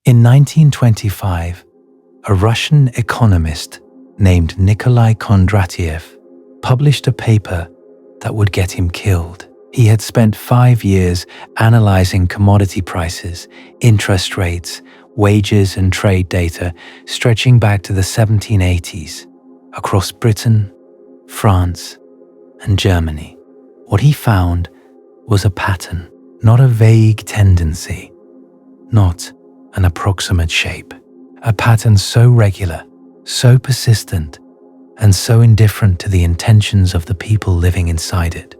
In 1925, a Russian economist named Nikolai Kondratieff published a paper that would get him killed. He had spent 5 years analyzing commodity prices, interest rates, wages and trade data stretching back to the 1780s across Britain, France, and Germany. What he found was a pattern, not a vague tendency, not an approximate shape. A pattern so regular, so persistent, and so indifferent to the intentions of the people living inside it,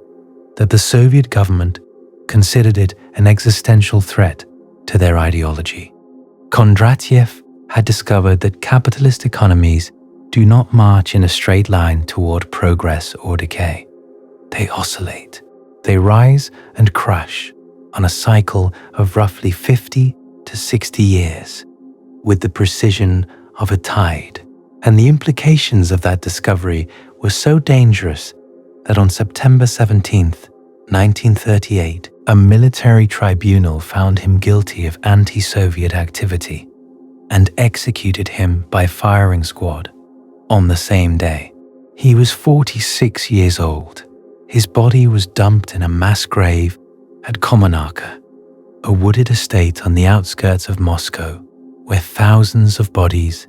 that the Soviet government considered it an existential threat to their ideology. Kondratieff had discovered that capitalist economies do not march in a straight line toward progress or decay. They oscillate. They rise and crash on a cycle of roughly 50 to 60 years, with the precision of a tide. And the implications of that discovery were so dangerous that on September 17th, 1938, a military tribunal found him guilty of anti-Soviet activity and executed him by firing squad on the same day. He was 46 years old. His body was dumped in a mass grave at Kommunarka, a wooded estate on the outskirts of Moscow, where thousands of bodies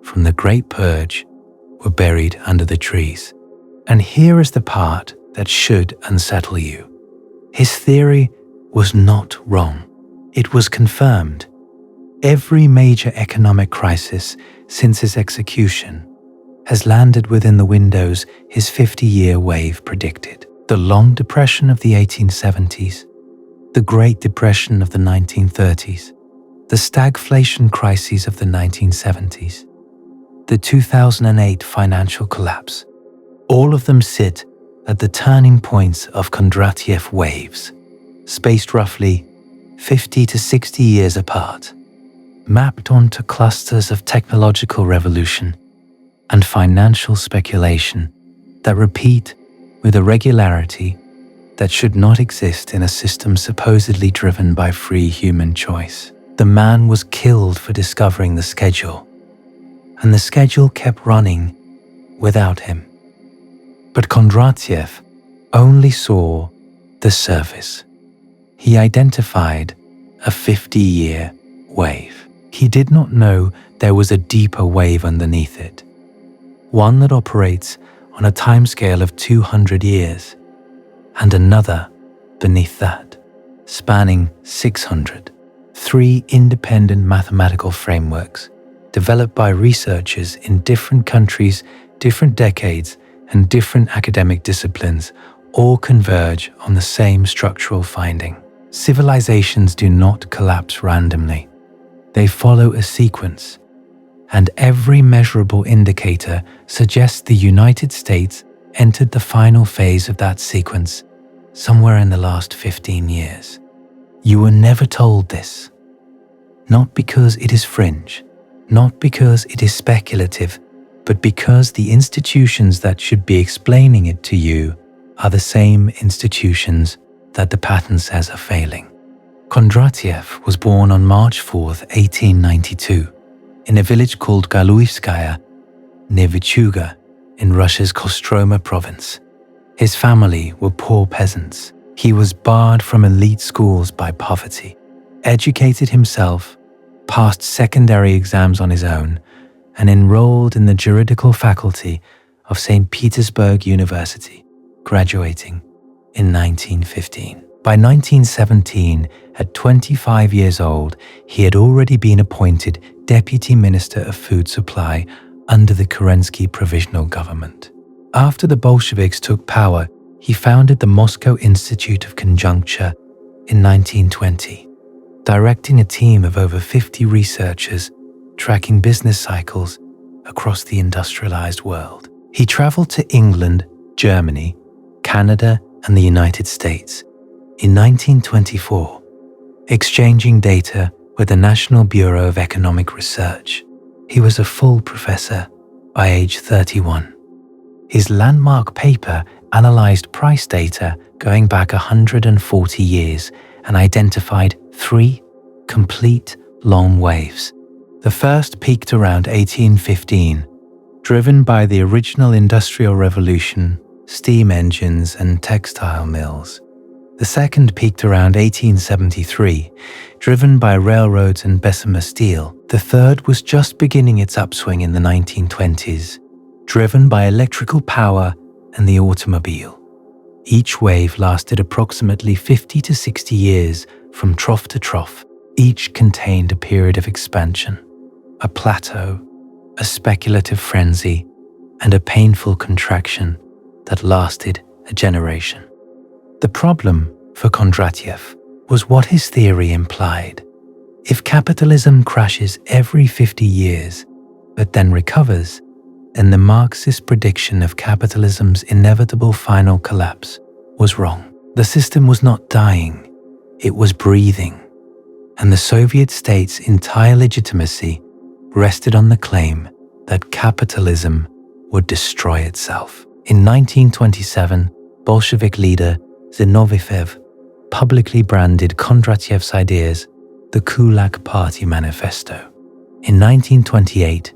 from the Great Purge were buried under the trees. And here is the part that should unsettle you. His theory was not wrong. It was confirmed. Every major economic crisis since his execution has landed within the windows his 50-year wave predicted. The Long Depression of the 1870s, the Great Depression of the 1930s, the stagflation crises of the 1970s, the 2008 financial collapse. All of them sit at the turning points of Kondratieff waves, spaced roughly 50 to 60 years apart, mapped onto clusters of technological revolution and financial speculation that repeat with a regularity that should not exist in a system supposedly driven by free human choice. The man was killed for discovering the schedule, and the schedule kept running without him. But Kondratieff only saw the surface. He identified a 50-year wave. He did not know there was a deeper wave underneath it, one that operates on a timescale of 200 years, and another beneath that, spanning 600. 3 independent mathematical frameworks developed by researchers in different countries, different decades, and different academic disciplines all converge on the same structural finding. Civilizations do not collapse randomly. They follow a sequence, and every measurable indicator suggests the United States entered the final phase of that sequence somewhere in the last 15 years. You were never told this. Not because it is fringe, not because it is speculative, but because the institutions that should be explaining it to you are the same institutions that the pattern says are failing. Kondratieff was born on March 4, 1892, in a village called Galuivskaya, near Vichuga, in Russia's Kostroma province. His family were poor peasants. He was barred from elite schools by poverty, educated himself, passed secondary exams on his own, and enrolled in the juridical faculty of St. Petersburg University, graduating in 1915. By 1917, at 25 years old, he had already been appointed Deputy Minister of Food Supply under the Kerensky Provisional Government. After the Bolsheviks took power, he founded the Moscow Institute of Conjuncture in 1920, directing a team of over 50 researchers tracking business cycles across the industrialized world. He traveled to England, Germany, Canada, and the United States in 1924, exchanging data with the National Bureau of Economic Research. He was a full professor by age 31. His landmark paper analyzed price data going back 140 years and identified 3 complete long waves. The first peaked around 1815, driven by the original Industrial Revolution, steam engines and textile mills. The second peaked around 1873, driven by railroads and Bessemer steel. The third was just beginning its upswing in the 1920s, driven by electrical power and the automobile. Each wave lasted approximately 50 to 60 years from trough to trough. Each contained a period of expansion, a plateau, a speculative frenzy, and a painful contraction that lasted a generation. The problem for Kondratieff was what his theory implied. If capitalism crashes every 50 years, but then recovers, then the Marxist prediction of capitalism's inevitable final collapse was wrong. The system was not dying, it was breathing, and the Soviet state's entire legitimacy rested on the claim that capitalism would destroy itself. In 1927, Bolshevik leader Zinoviev publicly branded Kondratieff's ideas the Kulak Party Manifesto. In 1928,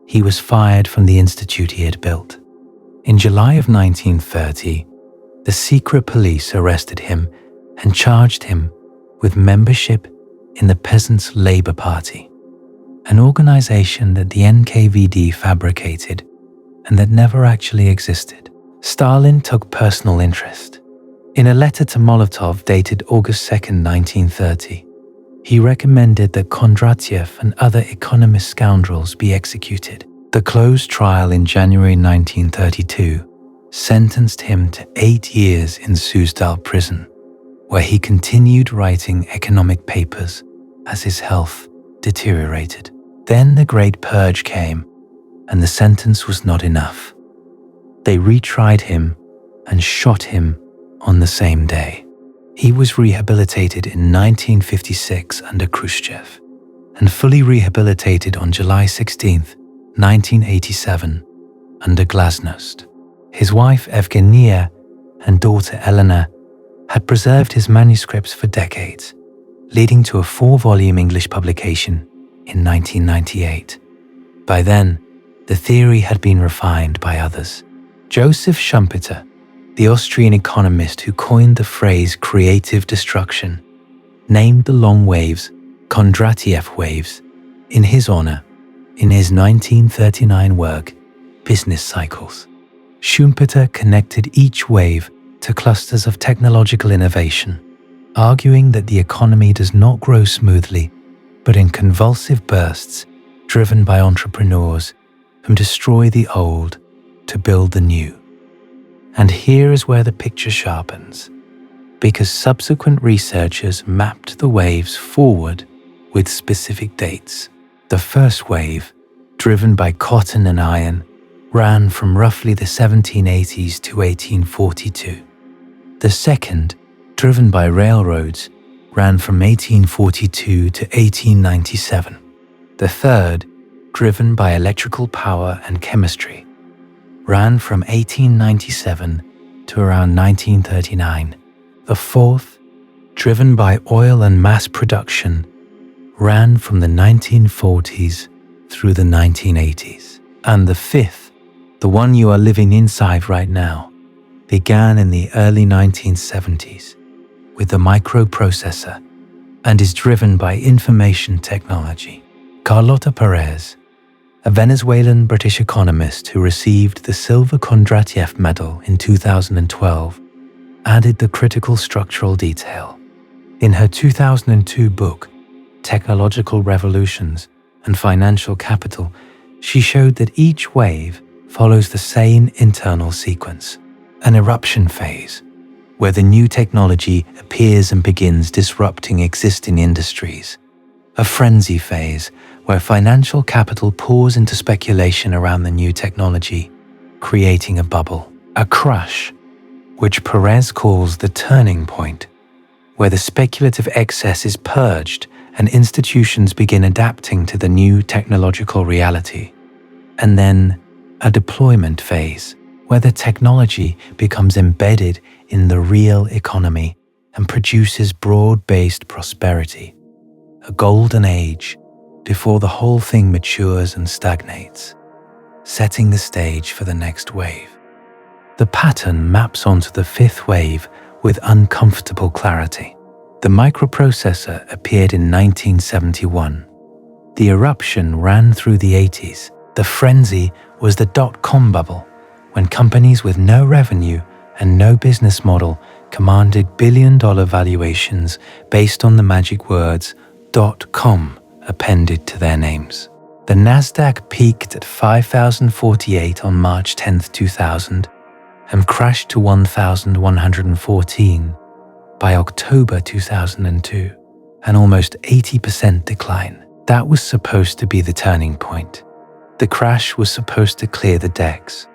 he was fired from the institute he had built. In July of 1930, the secret police arrested him and charged him with membership in the Peasants' Labour Party, an organization that the NKVD fabricated and that never actually existed. Stalin took personal interest. In a letter to Molotov dated August 2, 1930, he recommended that Kondratieff and other economist scoundrels be executed. The closed trial in January 1932 sentenced him to 8 years in Suzdal prison, where he continued writing economic papers as his health deteriorated. Then the Great Purge came, and the sentence was not enough. They retried him and shot him on the same day. He was rehabilitated in 1956 under Khrushchev and fully rehabilitated on July 16, 1987, under Glasnost. His wife Evgenia and daughter Elena had preserved his manuscripts for decades, leading to a 4-volume English publication in 1998. By then, the theory had been refined by others. Joseph Schumpeter, the Austrian economist who coined the phrase creative destruction, named the long waves Kondratieff waves in his honor in his 1939 work, Business Cycles. Schumpeter connected each wave to clusters of technological innovation, arguing that the economy does not grow smoothly, but in convulsive bursts driven by entrepreneurs who destroy the old to build the new. And here is where the picture sharpens, because subsequent researchers mapped the waves forward with specific dates. The first wave, driven by cotton and iron, ran from roughly the 1780s to 1842. The second, driven by railroads, ran from 1842 to 1897. The third, driven by electrical power and chemistry, ran from 1897 to around 1939. The fourth, driven by oil and mass production, ran from the 1940s through the 1980s. And the fifth, the one you are living inside right now, began in the early 1970s with the microprocessor and is driven by information technology. Carlota Perez, a Venezuelan British economist who received the Silver Kondratieff Medal in 2012, added the critical structural detail. In her 2002 book, Technological Revolutions and Financial Capital, she showed that each wave follows the same internal sequence: an eruption phase, where the new technology appears and begins disrupting existing industries; a frenzy phase, where financial capital pours into speculation around the new technology, creating a bubble; a crash, which Perez calls the turning point, where the speculative excess is purged and institutions begin adapting to the new technological reality; and then a deployment phase, where the technology becomes embedded in the real economy and produces broad-based prosperity. a golden age before the whole thing matures and stagnates, setting the stage for the next wave. The pattern maps onto the fifth wave with uncomfortable clarity. The microprocessor appeared in 1971. The eruption ran through the 80s. The frenzy was the dot-com bubble, when companies with no revenue and no business model commanded billion-dollar valuations based on the magic words .com appended to their names. The Nasdaq peaked at 5,048 on March 10, 2000, and crashed to 1,114 by October 2002, an almost 80% decline. That was supposed to be the turning point. The crash was supposed to clear the decks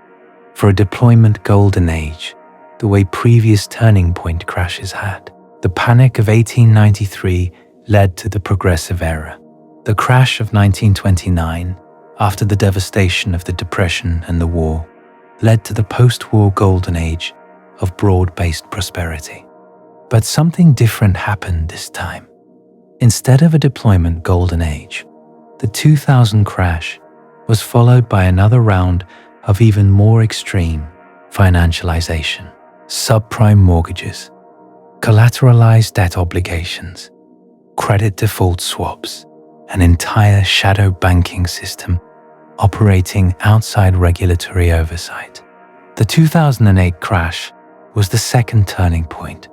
for a deployment golden age, the way previous turning point crashes had. The panic of 1893 led to the progressive era. The crash of 1929, after the devastation of the Depression and the war, led to the post-war golden age of broad-based prosperity. But something different happened this time. Instead of a deployment golden age, the 2000 crash was followed by another round of even more extreme financialization. Subprime mortgages, collateralized debt obligations, credit default swaps, an entire shadow banking system operating outside regulatory oversight. The 2008 crash was the second turning point,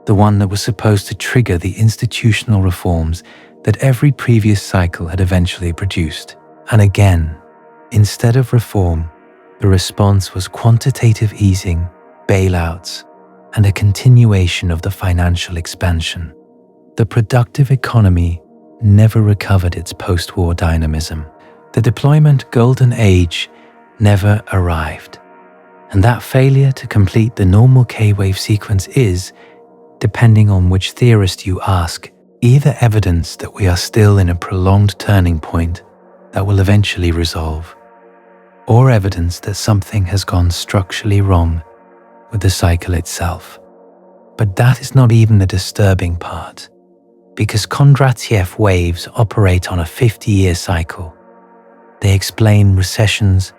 the one that was supposed to trigger the institutional reforms that every previous cycle had eventually produced. And again, instead of reform, the response was quantitative easing, bailouts, and a continuation of the financial expansion. The productive economy never recovered its post-war dynamism. The deployment golden age never arrived. And that failure to complete the normal K-wave sequence is, depending on which theorist you ask, either evidence that we are still in a prolonged turning point that will eventually resolve, or evidence that something has gone structurally wrong with the cycle itself. But that is not even the disturbing part, because Kondratieff waves operate on a 50-year cycle. They explain recessions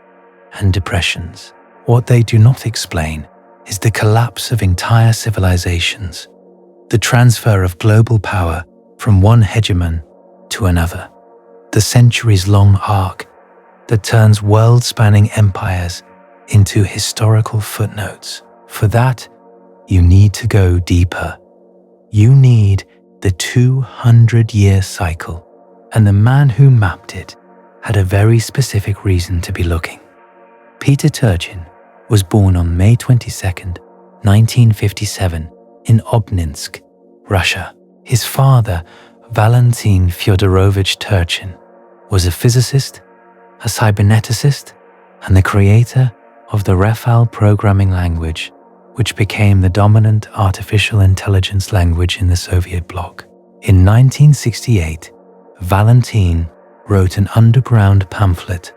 and depressions. What they do not explain is the collapse of entire civilizations, the transfer of global power from one hegemon to another, the centuries-long arc that turns world-spanning empires into historical footnotes. For that, you need to go deeper. You need the 200-year cycle, and the man who mapped it had a very specific reason to be looking. Peter Turchin was born on May 22, 1957, in Obninsk, Russia. His father, Valentin Fyodorovich Turchin, was a physicist, a cyberneticist, and the creator of the Rafale programming language, which became the dominant artificial intelligence language in the Soviet bloc. In 1968, Valentin wrote an underground pamphlet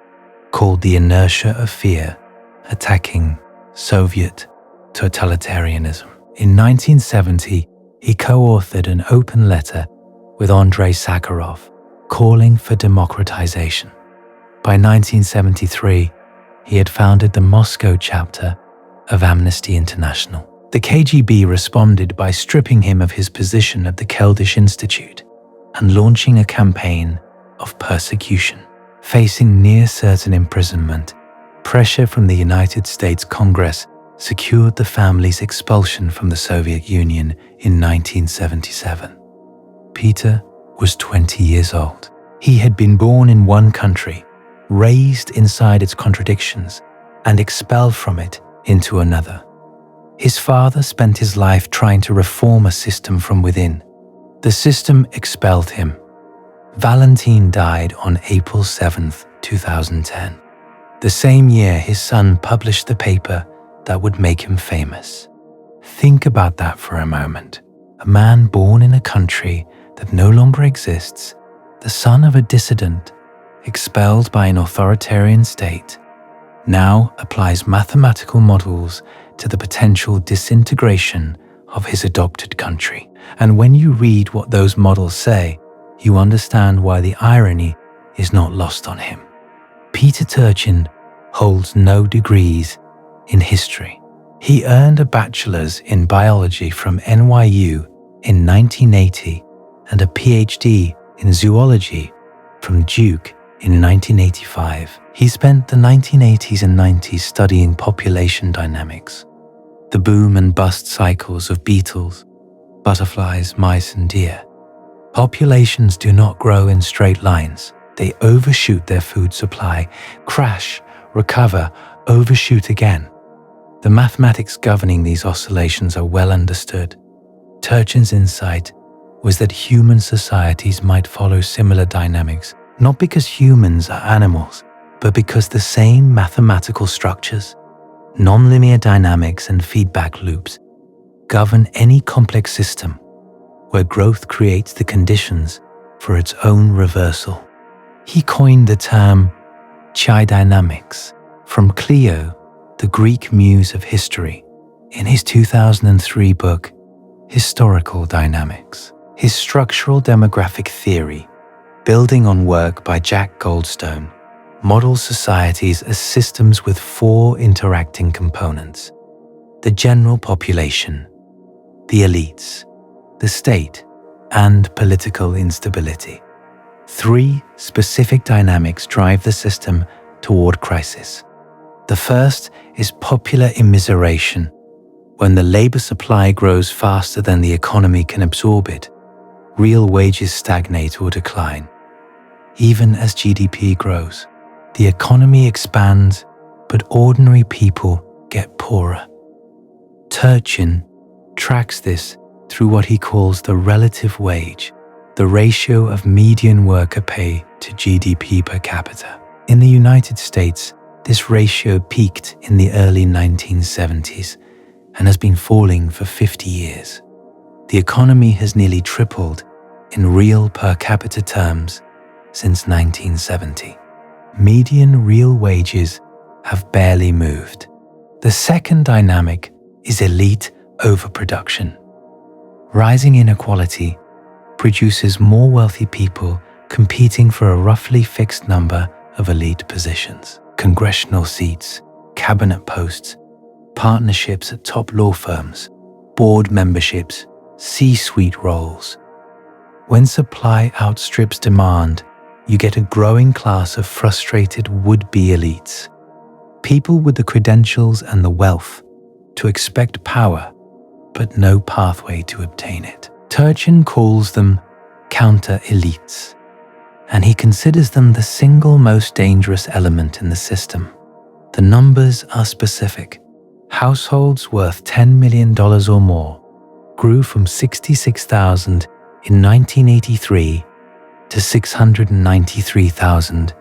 called The Inertia of Fear, attacking Soviet totalitarianism. In 1970, he co-authored an open letter with Andrei Sakharov calling for democratization. By 1973, he had founded the Moscow chapter of Amnesty International. The KGB responded by stripping him of his position at the Keldysh Institute and launching a campaign of persecution. Facing near certain imprisonment, pressure from the United States Congress secured the family's expulsion from the Soviet Union in 1977. Peter was 20 years old. He had been born in one country, raised inside its contradictions, and expelled from it into another. His father spent his life trying to reform a system from within. The system expelled him. Valentin died on April 7, 2010. The same year, his son published the paper that would make him famous. Think about that for a moment. A man born in a country that no longer exists, the son of a dissident, expelled by an authoritarian state, now applies mathematical models to the potential disintegration of his adopted country. And when you read what those models say, you understand why the irony is not lost on him. Peter Turchin holds no degrees in history. He earned a bachelor's in biology from NYU in 1980 and a PhD in zoology from Duke in 1985. He spent the 1980s and 90s studying population dynamics, the boom and bust cycles of beetles, butterflies, mice, and deer. Populations do not grow in straight lines. They overshoot their food supply, crash, recover, overshoot again. The mathematics governing these oscillations are well understood. Turchin's insight was that human societies might follow similar dynamics, not because humans are animals, but because the same mathematical structures, nonlinear dynamics and feedback loops govern any complex system where growth creates the conditions for its own reversal. He coined the term Cliodynamics from Clio, the Greek muse of history, in his 2003 book, Historical Dynamics. His structural demographic theory, building on work by Jack Goldstone, models societies as systems with four interacting components: the general population, the elites, the state, and political instability. Three specific dynamics drive the system toward crisis. The first is popular immiseration, when the labor supply grows faster than the economy can absorb it. Real wages stagnate or decline. Even as GDP grows, the economy expands, but ordinary people get poorer. Turchin tracks this through what he calls the relative wage, the ratio of median worker pay to GDP per capita. In the United States, this ratio peaked in the early 1970s and has been falling for 50 years. The economy has nearly tripled in real per capita terms since 1970. Median real wages have barely moved. The second dynamic is elite overproduction. Rising inequality produces more wealthy people competing for a roughly fixed number of elite positions: congressional seats, cabinet posts, partnerships at top law firms, board memberships, C-suite roles. When supply outstrips demand, you get a growing class of frustrated would-be elites, people with the credentials and the wealth to expect power, but no pathway to obtain it. Turchin calls them counter-elites, and he considers them the single most dangerous element in the system. The numbers are specific. Households worth $10 million or more grew from 66,000 in 1983 to 693,000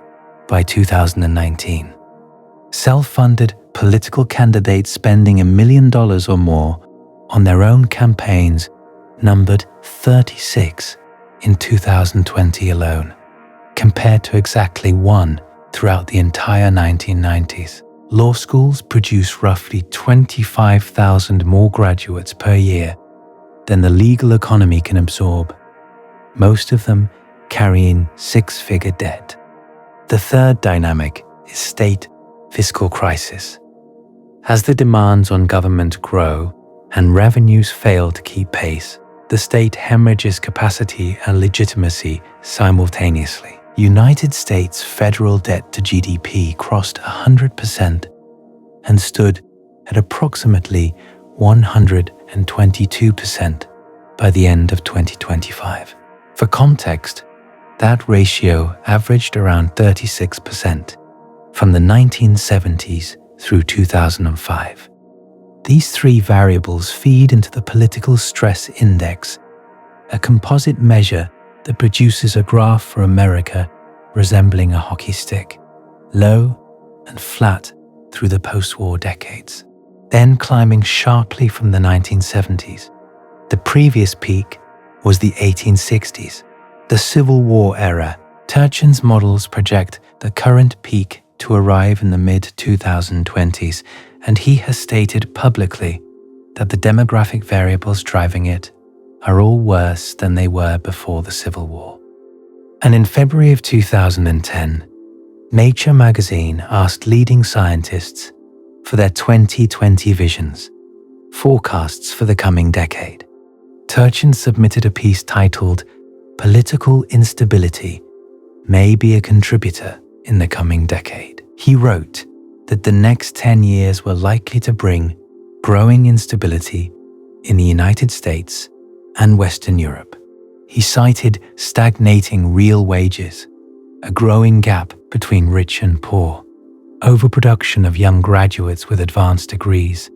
by 2019. Self-funded political candidates spending $1 million or more on their own campaigns numbered 36 in 2020 alone, compared to exactly 1 throughout the entire 1990s. Law schools produce roughly 25,000 more graduates per year than the legal economy can absorb, most of them carrying six-figure debt. The third dynamic is state fiscal crisis. As the demands on government grow and revenues fail to keep pace, the state hemorrhages capacity and legitimacy simultaneously. United States federal debt to GDP crossed 100% and stood at approximately 122% by the end of 2025. For context, that ratio averaged around 36% from the 1970s through 2005. These three variables feed into the political stress index, a composite measure that produces a graph for America resembling a hockey stick, low and flat through the post-war decades, then climbing sharply from the 1970s. The previous peak was the 1860s, the Civil War era. Turchin's models project the current peak to arrive in the mid-2020s, and he has stated publicly that the demographic variables driving it are all worse than they were before the Civil War. And in February of 2010, Nature magazine asked leading scientists for their 2020 visions, forecasts for the coming decade. Turchin submitted a piece titled "Political Instability May Be a Contributor in the Coming Decade." He wrote that the next 10 years were likely to bring growing instability in the United States and Western Europe. He cited stagnating real wages, a growing gap between rich and poor, overproduction of young graduates with advanced degrees,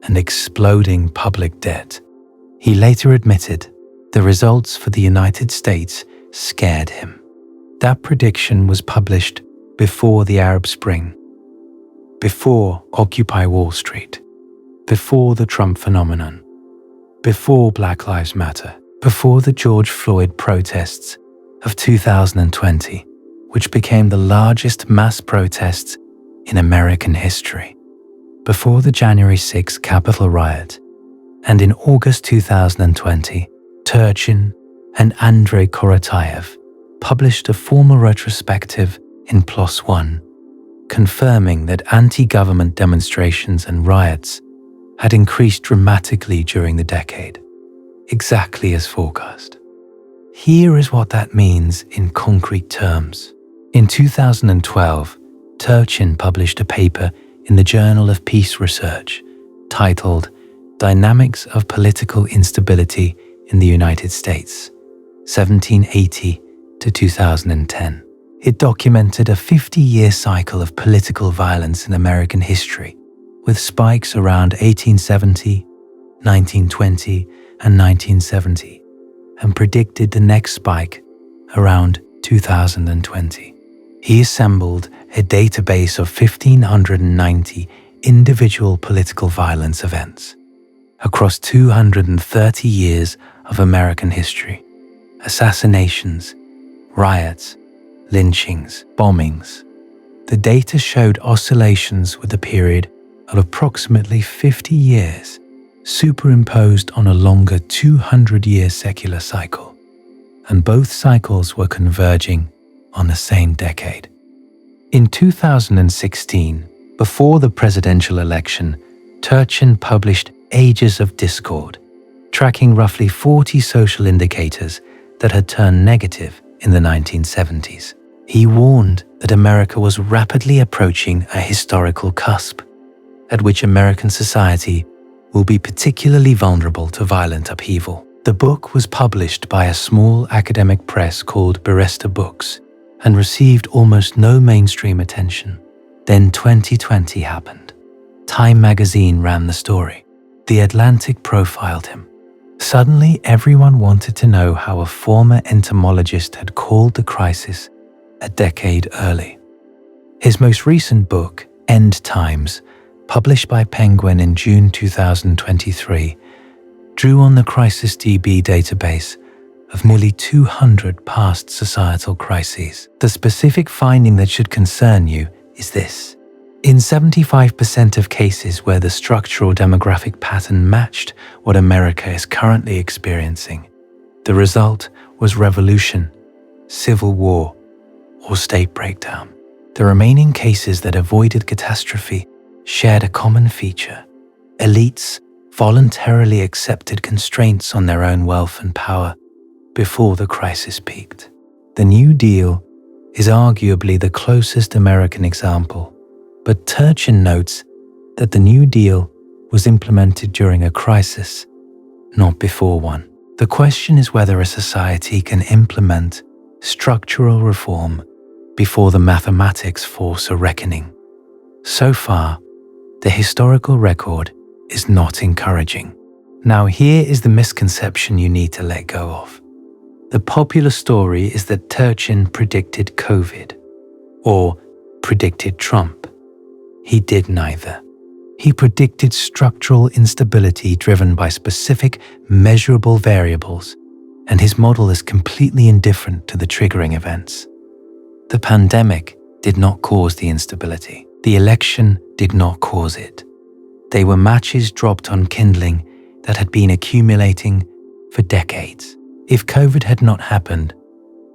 and exploding public debt. He later admitted the results for the United States scared him. That prediction was published before the Arab Spring, before Occupy Wall Street, before the Trump phenomenon, before Black Lives Matter, before the George Floyd protests of 2020, which became the largest mass protests in American history, before the January 6th Capitol riot, and in August 2020, Turchin and Andrei Kondratieff published a formal retrospective in PLOS ONE, confirming that anti-government demonstrations and riots had increased dramatically during the decade, exactly as forecast. Here is what that means in concrete terms. In 2012, Turchin published a paper in the Journal of Peace Research titled "Dynamics of Political Instability in the United States, 1780 to 2010. It documented a 50-year cycle of political violence in American history, with spikes around 1870, 1920, and 1970, and predicted the next spike around 2020. He assembled a database of 1,590 individual political violence events across 230 years of American history: assassinations, riots, lynchings, bombings. The data showed oscillations with a period of approximately 50 years superimposed on a longer 200-year secular cycle, and both cycles were converging on the same decade. In 2016, before the presidential election, Turchin published Ages of Discord, tracking roughly 40 social indicators that had turned negative in the 1970s. He warned that America was rapidly approaching a historical cusp, at which American society will be particularly vulnerable to violent upheaval. The book was published by a small academic press called Beresta Books and received almost no mainstream attention. Then 2020 happened. Time magazine ran the story. The Atlantic profiled him. Suddenly, everyone wanted to know how a former entomologist had called the crisis a decade early. His most recent book, End Times, published by Penguin in June 2023, drew on the CrisisDB database of nearly 200 past societal crises. The specific finding that should concern you is this: in 75% of cases where the structural demographic pattern matched what America is currently experiencing, the result was revolution, civil war, or state breakdown. The remaining cases that avoided catastrophe shared a common feature: elites voluntarily accepted constraints on their own wealth and power before the crisis peaked. The New Deal is arguably the closest American example, but Turchin notes that the New Deal was implemented during a crisis, not before one. The question is whether a society can implement structural reform before the mathematics force a reckoning. So far, the historical record is not encouraging. Now, here is the misconception you need to let go of. The popular story is that Turchin predicted COVID or predicted Trump. He did neither. He predicted structural instability driven by specific, measurable variables, and his model is completely indifferent to the triggering events. The pandemic did not cause the instability. The election did not cause it. They were matches dropped on kindling that had been accumulating for decades. If COVID had not happened,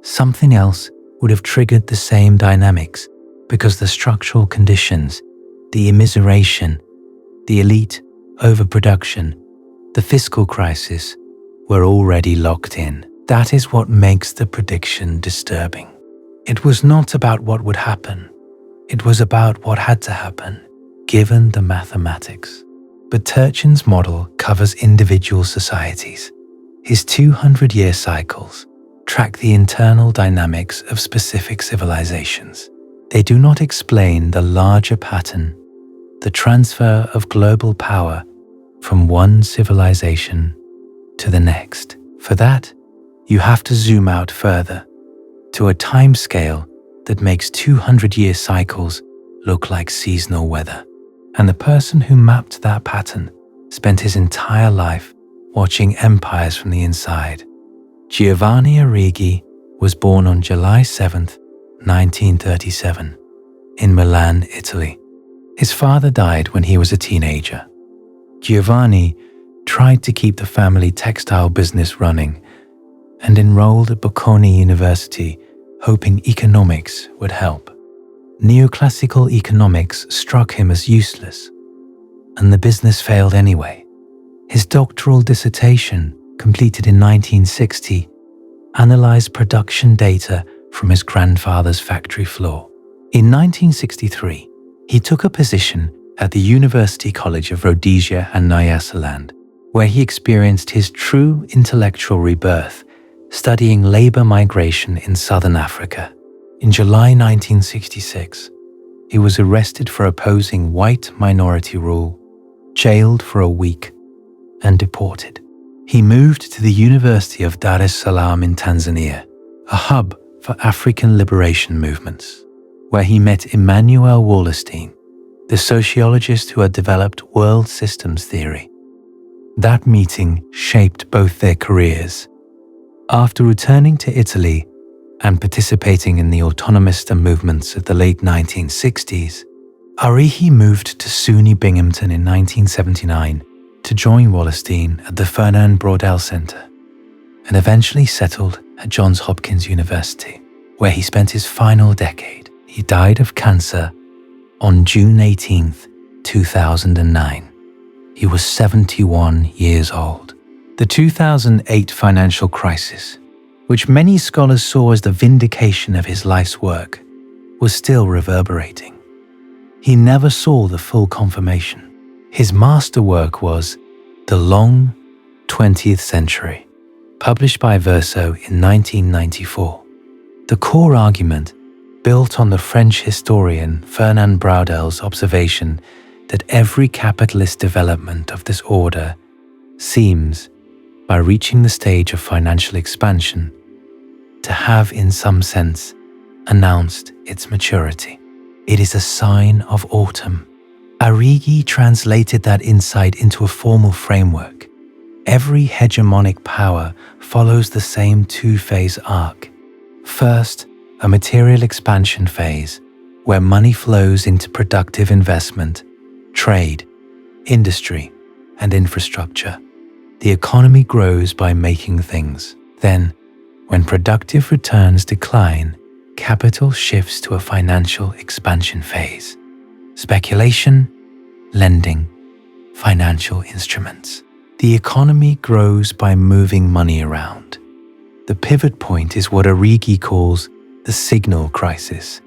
something else would have triggered the same dynamics because the structural conditions, the immiseration, the elite overproduction, the fiscal crisis were already locked in. That is what makes the prediction disturbing. It was not about what would happen. It was about what had to happen, given the mathematics. But Turchin's model covers individual societies. His 200-year cycles track the internal dynamics of specific civilizations. They do not explain the larger pattern, the transfer of global power from one civilization to the next. For that, you have to zoom out further to a time scale that makes 200-year cycles look like seasonal weather. And the person who mapped that pattern spent his entire life watching empires from the inside. Giovanni Arrighi was born on July 7, 1937, in Milan, Italy. His father died when he was a teenager. Giovanni tried to keep the family textile business running and enrolled at Bocconi University, hoping economics would help. Neoclassical economics struck him as useless, and the business failed anyway. His doctoral dissertation, completed in 1960, analyzed production data from his grandfather's factory floor. In 1963, he took a position at the University College of Rhodesia and Nyasaland, where he experienced his true intellectual rebirth, studying labor migration in southern Africa. In July 1966, he was arrested for opposing white minority rule, jailed for a week, and deported. He moved to the University of Dar es Salaam in Tanzania, a hub for African liberation movements, where he met Emanuel Wallerstein, the sociologist who had developed world systems theory. That meeting shaped both their careers. After returning to Italy and participating in the autonomist movements of the late 1960s, Arrighi moved to SUNY Binghamton in 1979 to join Wallerstein at the Fernand Braudel Center, and eventually settled at Johns Hopkins University, where he spent his final decade. He died of cancer on June 18, 2009. He was 71 years old. The 2008 financial crisis, which many scholars saw as the vindication of his life's work, was still reverberating. He never saw the full confirmation. His masterwork was The Long 20th Century, published by Verso in 1994. The core argument built on the French historian Fernand Braudel's observation that every capitalist development of this order seems, by reaching the stage of financial expansion, to have in some sense announced its maturity. It is a sign of autumn. Arrighi translated that insight into a formal framework. Every hegemonic power follows the same two-phase arc. First, a material expansion phase, where money flows into productive investment, trade, industry, and infrastructure. The economy grows by making things. Then, when productive returns decline, capital shifts to a financial expansion phase. Speculation, lending, financial instruments. The economy grows by moving money around. The pivot point is what Arrighi calls the signal crisis.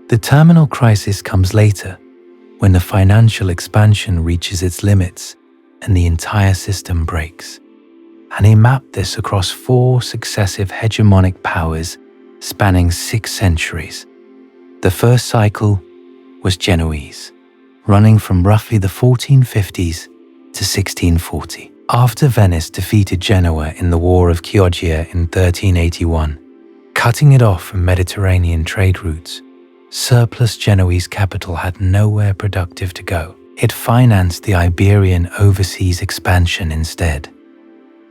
The terminal crisis comes later, when the financial expansion reaches its limits and the entire system breaks. And he mapped this across 4 successive hegemonic powers spanning 6 centuries. The first cycle was Genoese, running from roughly the 1450s to 1640. After Venice defeated Genoa in the War of Chioggia in 1381, cutting it off from Mediterranean trade routes, surplus Genoese capital had nowhere productive to go. It financed the Iberian overseas expansion instead.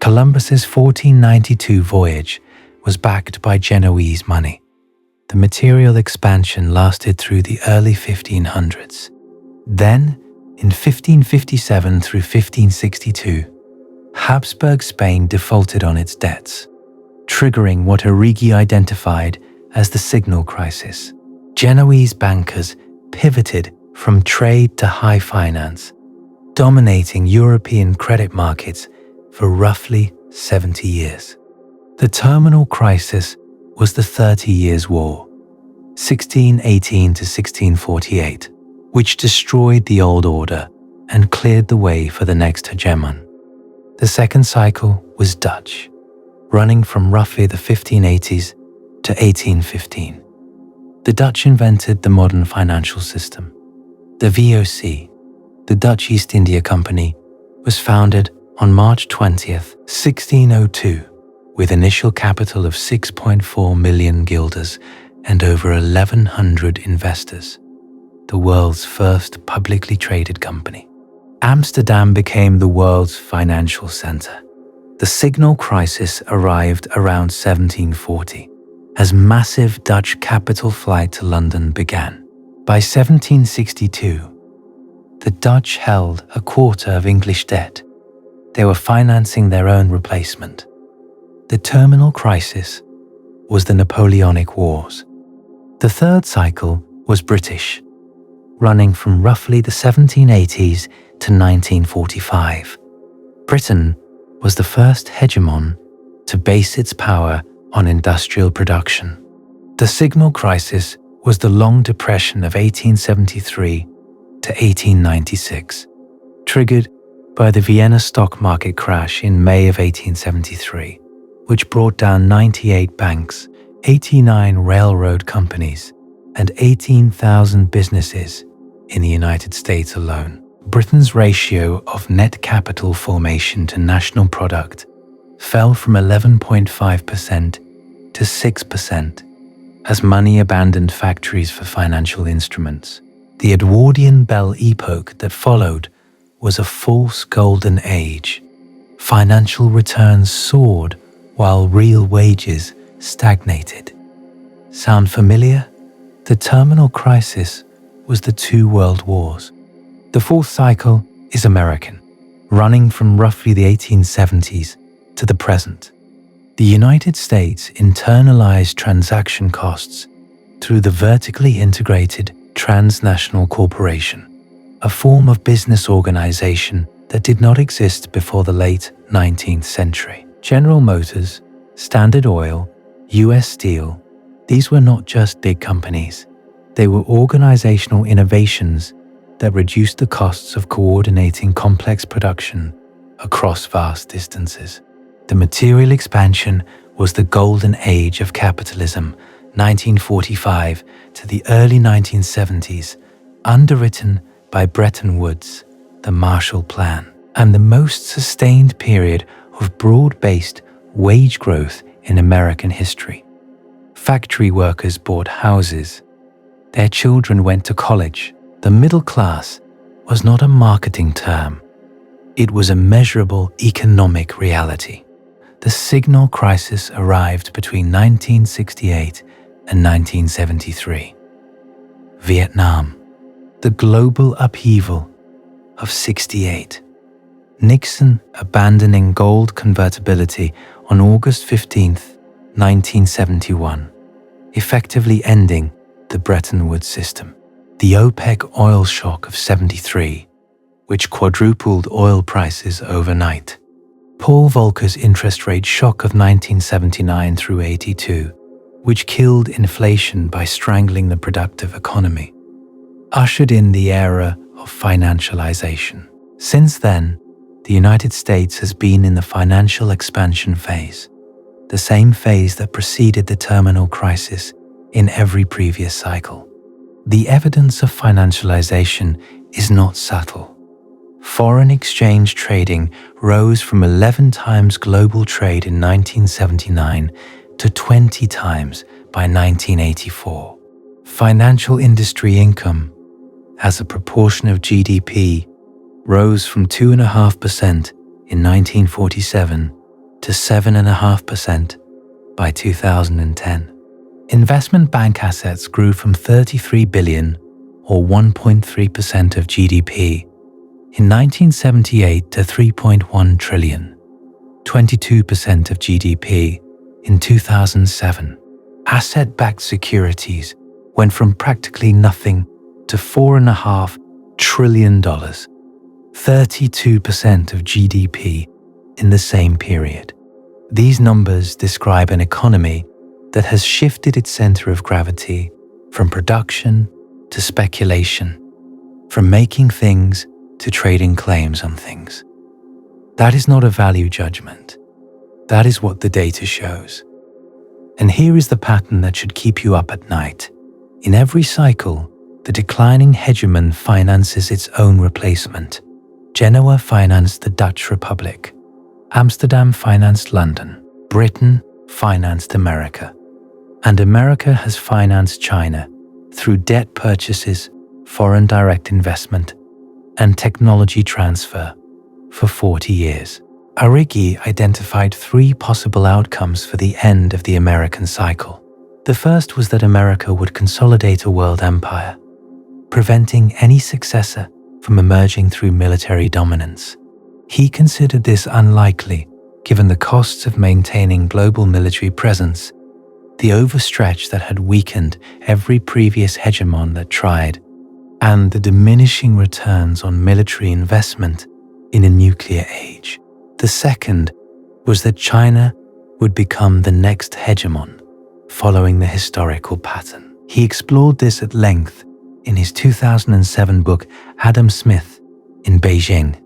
Columbus's 1492 voyage was backed by Genoese money. The material expansion lasted through the early 1500s. Then, in 1557 through 1562, Habsburg Spain defaulted on its debts. triggering what Arrighi identified as the signal crisis. Genoese bankers pivoted from trade to high finance, dominating European credit markets for roughly 70 years. The terminal crisis was the 30 Years' War, 1618 to 1648, which destroyed the old order and cleared the way for the next hegemon. The second cycle was Dutch, running from roughly the 1580s to 1815. The Dutch invented the modern financial system. The VOC, the Dutch East India Company, was founded on March 20th, 1602, with initial capital of 6.4 million guilders and over 1,100 investors, the world's first publicly traded company. Amsterdam became the world's financial center. The signal crisis arrived around 1740, as massive Dutch capital flight to London began. By 1762, the Dutch held a quarter of English debt. They were financing their own replacement. The terminal crisis was the Napoleonic Wars. The third cycle was British, running from roughly the 1780s to 1945. Britain was the first hegemon to base its power on industrial production. The signal crisis was the Long Depression of 1873 to 1896, triggered by the Vienna stock market crash in May of 1873, which brought down 98 banks, 89 railroad companies, and 18,000 businesses in the United States alone. Britain's ratio of net capital formation to national product fell from 11.5% to 6% as money abandoned factories for financial instruments. The Edwardian Bell epoch that followed was a false golden age. Financial returns soared while real wages stagnated. Sound familiar? The terminal crisis was the two world wars. The fourth cycle is American, running from roughly the 1870s to the present. The United States internalized transaction costs through the vertically integrated transnational corporation, a form of business organization that did not exist before the late 19th century. General Motors, Standard Oil, US Steel, these were not just big companies. They were organizational innovations that reduced the costs of coordinating complex production across vast distances. The material expansion was the golden age of capitalism, 1945 to the early 1970s, underwritten by Bretton Woods, the Marshall Plan, and the most sustained period of broad-based wage growth in American history. Factory workers bought houses. Their children went to college. The middle class was not a marketing term. It was a measurable economic reality. The signal crisis arrived between 1968 and 1973. Vietnam, the global upheaval of '68. Nixon abandoning gold convertibility on August 15, 1971, effectively ending the Bretton Woods system. The OPEC oil shock of '73, which quadrupled oil prices overnight. Paul Volcker's interest rate shock of 1979 through '82, which killed inflation by strangling the productive economy, ushered in the era of financialization. Since then, the United States has been in the financial expansion phase, the same phase that preceded the terminal crisis in every previous cycle. The evidence of financialization is not subtle. Foreign exchange trading rose from 11 times global trade in 1979 to 20 times by 1984. Financial industry income, as a proportion of GDP, rose from 2.5% in 1947 to 7.5% by 2010. Investment bank assets grew from 33 billion, or 1.3% of GDP, in 1978 to 3.1 trillion, 22% of GDP, in 2007. Asset-backed securities went from practically nothing to $4.5 trillion, 32% of GDP in the same period. These numbers describe an economy that has shifted its center of gravity from production to speculation, from making things to trading claims on things. That is not a value judgment. That is what the data shows. And here is the pattern that should keep you up at night. In every cycle, the declining hegemon finances its own replacement. Genoa financed the Dutch Republic. Amsterdam financed London. Britain financed America. And America has financed China through debt purchases, foreign direct investment, and technology transfer for 40 years. Arrighi identified 3 possible outcomes for the end of the American cycle. The first was that America would consolidate a world empire, preventing any successor from emerging through military dominance. He considered this unlikely, given the costs of maintaining global military presence, the overstretch that had weakened every previous hegemon that tried, and the diminishing returns on military investment in a nuclear age. The second was that China would become the next hegemon, following the historical pattern. He explored this at length in his 2007 book Adam Smith in Beijing,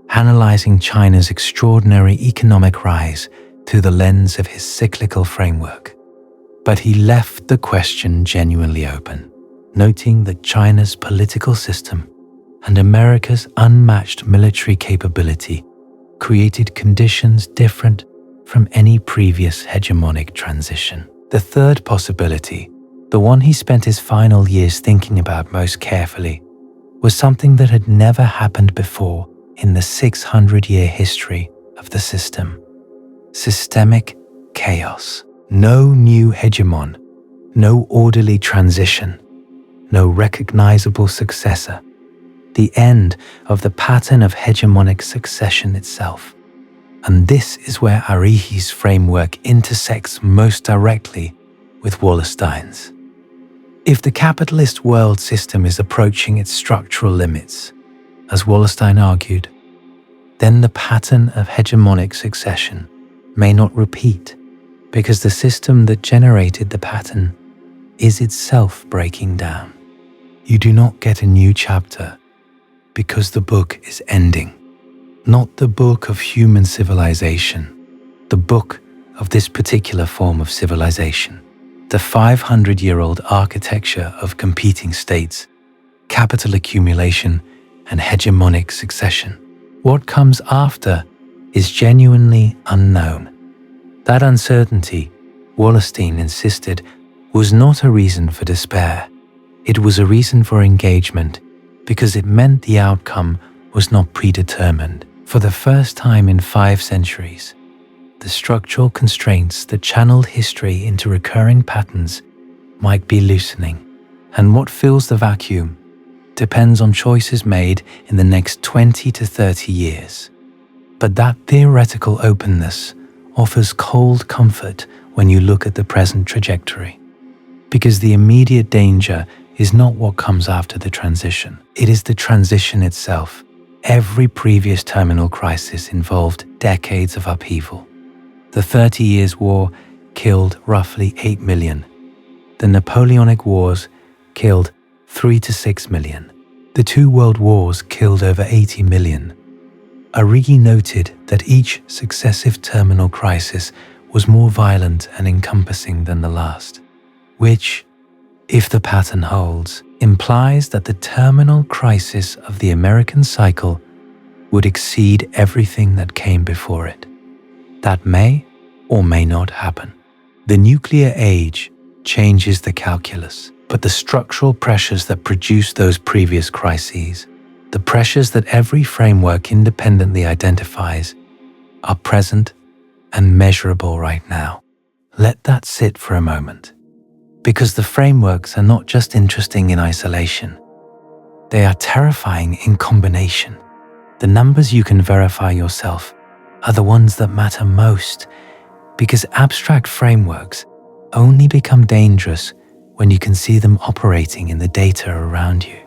analyzing China's extraordinary economic rise through the lens of his cyclical framework. But he left the question genuinely open, noting that China's political system and America's unmatched military capability created conditions different from any previous hegemonic transition. The third possibility, the one he spent his final years thinking about most carefully, was something that had never happened before in the 600-year history of the system. Systemic chaos. No new hegemon, no orderly transition, no recognizable successor. The end of the pattern of hegemonic succession itself. And this is where Arrighi's framework intersects most directly with Wallerstein's. If the capitalist world system is approaching its structural limits, as Wallerstein argued, then the pattern of hegemonic succession may not repeat, because the system that generated the pattern is itself breaking down. You do not get a new chapter because the book is ending. Not the book of human civilization, the book of this particular form of civilization. The 500-year-old architecture of competing states, capital accumulation, and hegemonic succession. What comes after is genuinely unknown. That uncertainty, Wallerstein insisted, was not a reason for despair. It was a reason for engagement, because it meant the outcome was not predetermined. For the first time in 5 centuries, the structural constraints that channeled history into recurring patterns might be loosening, and what fills the vacuum depends on choices made in the next 20 to 30 years. But that theoretical openness offers cold comfort when you look at the present trajectory, because the immediate danger is not what comes after the transition. It is the transition itself. Every previous terminal crisis involved decades of upheaval. The 30 Years' War killed roughly 8 million. The Napoleonic Wars killed 3 to 6 million. The 2 World Wars killed over 80 million. Arrighi noted that each successive terminal crisis was more violent and encompassing than the last, which, if the pattern holds, implies that the terminal crisis of the American cycle would exceed everything that came before it. That may or may not happen. The nuclear age changes the calculus, but the structural pressures that produce those previous crises, the pressures that every framework independently identifies, are present and measurable right now. Let that sit for a moment, because the frameworks are not just interesting in isolation. They are terrifying in combination. The numbers you can verify yourself are the ones that matter most, because abstract frameworks only become dangerous when you can see them operating in the data around you.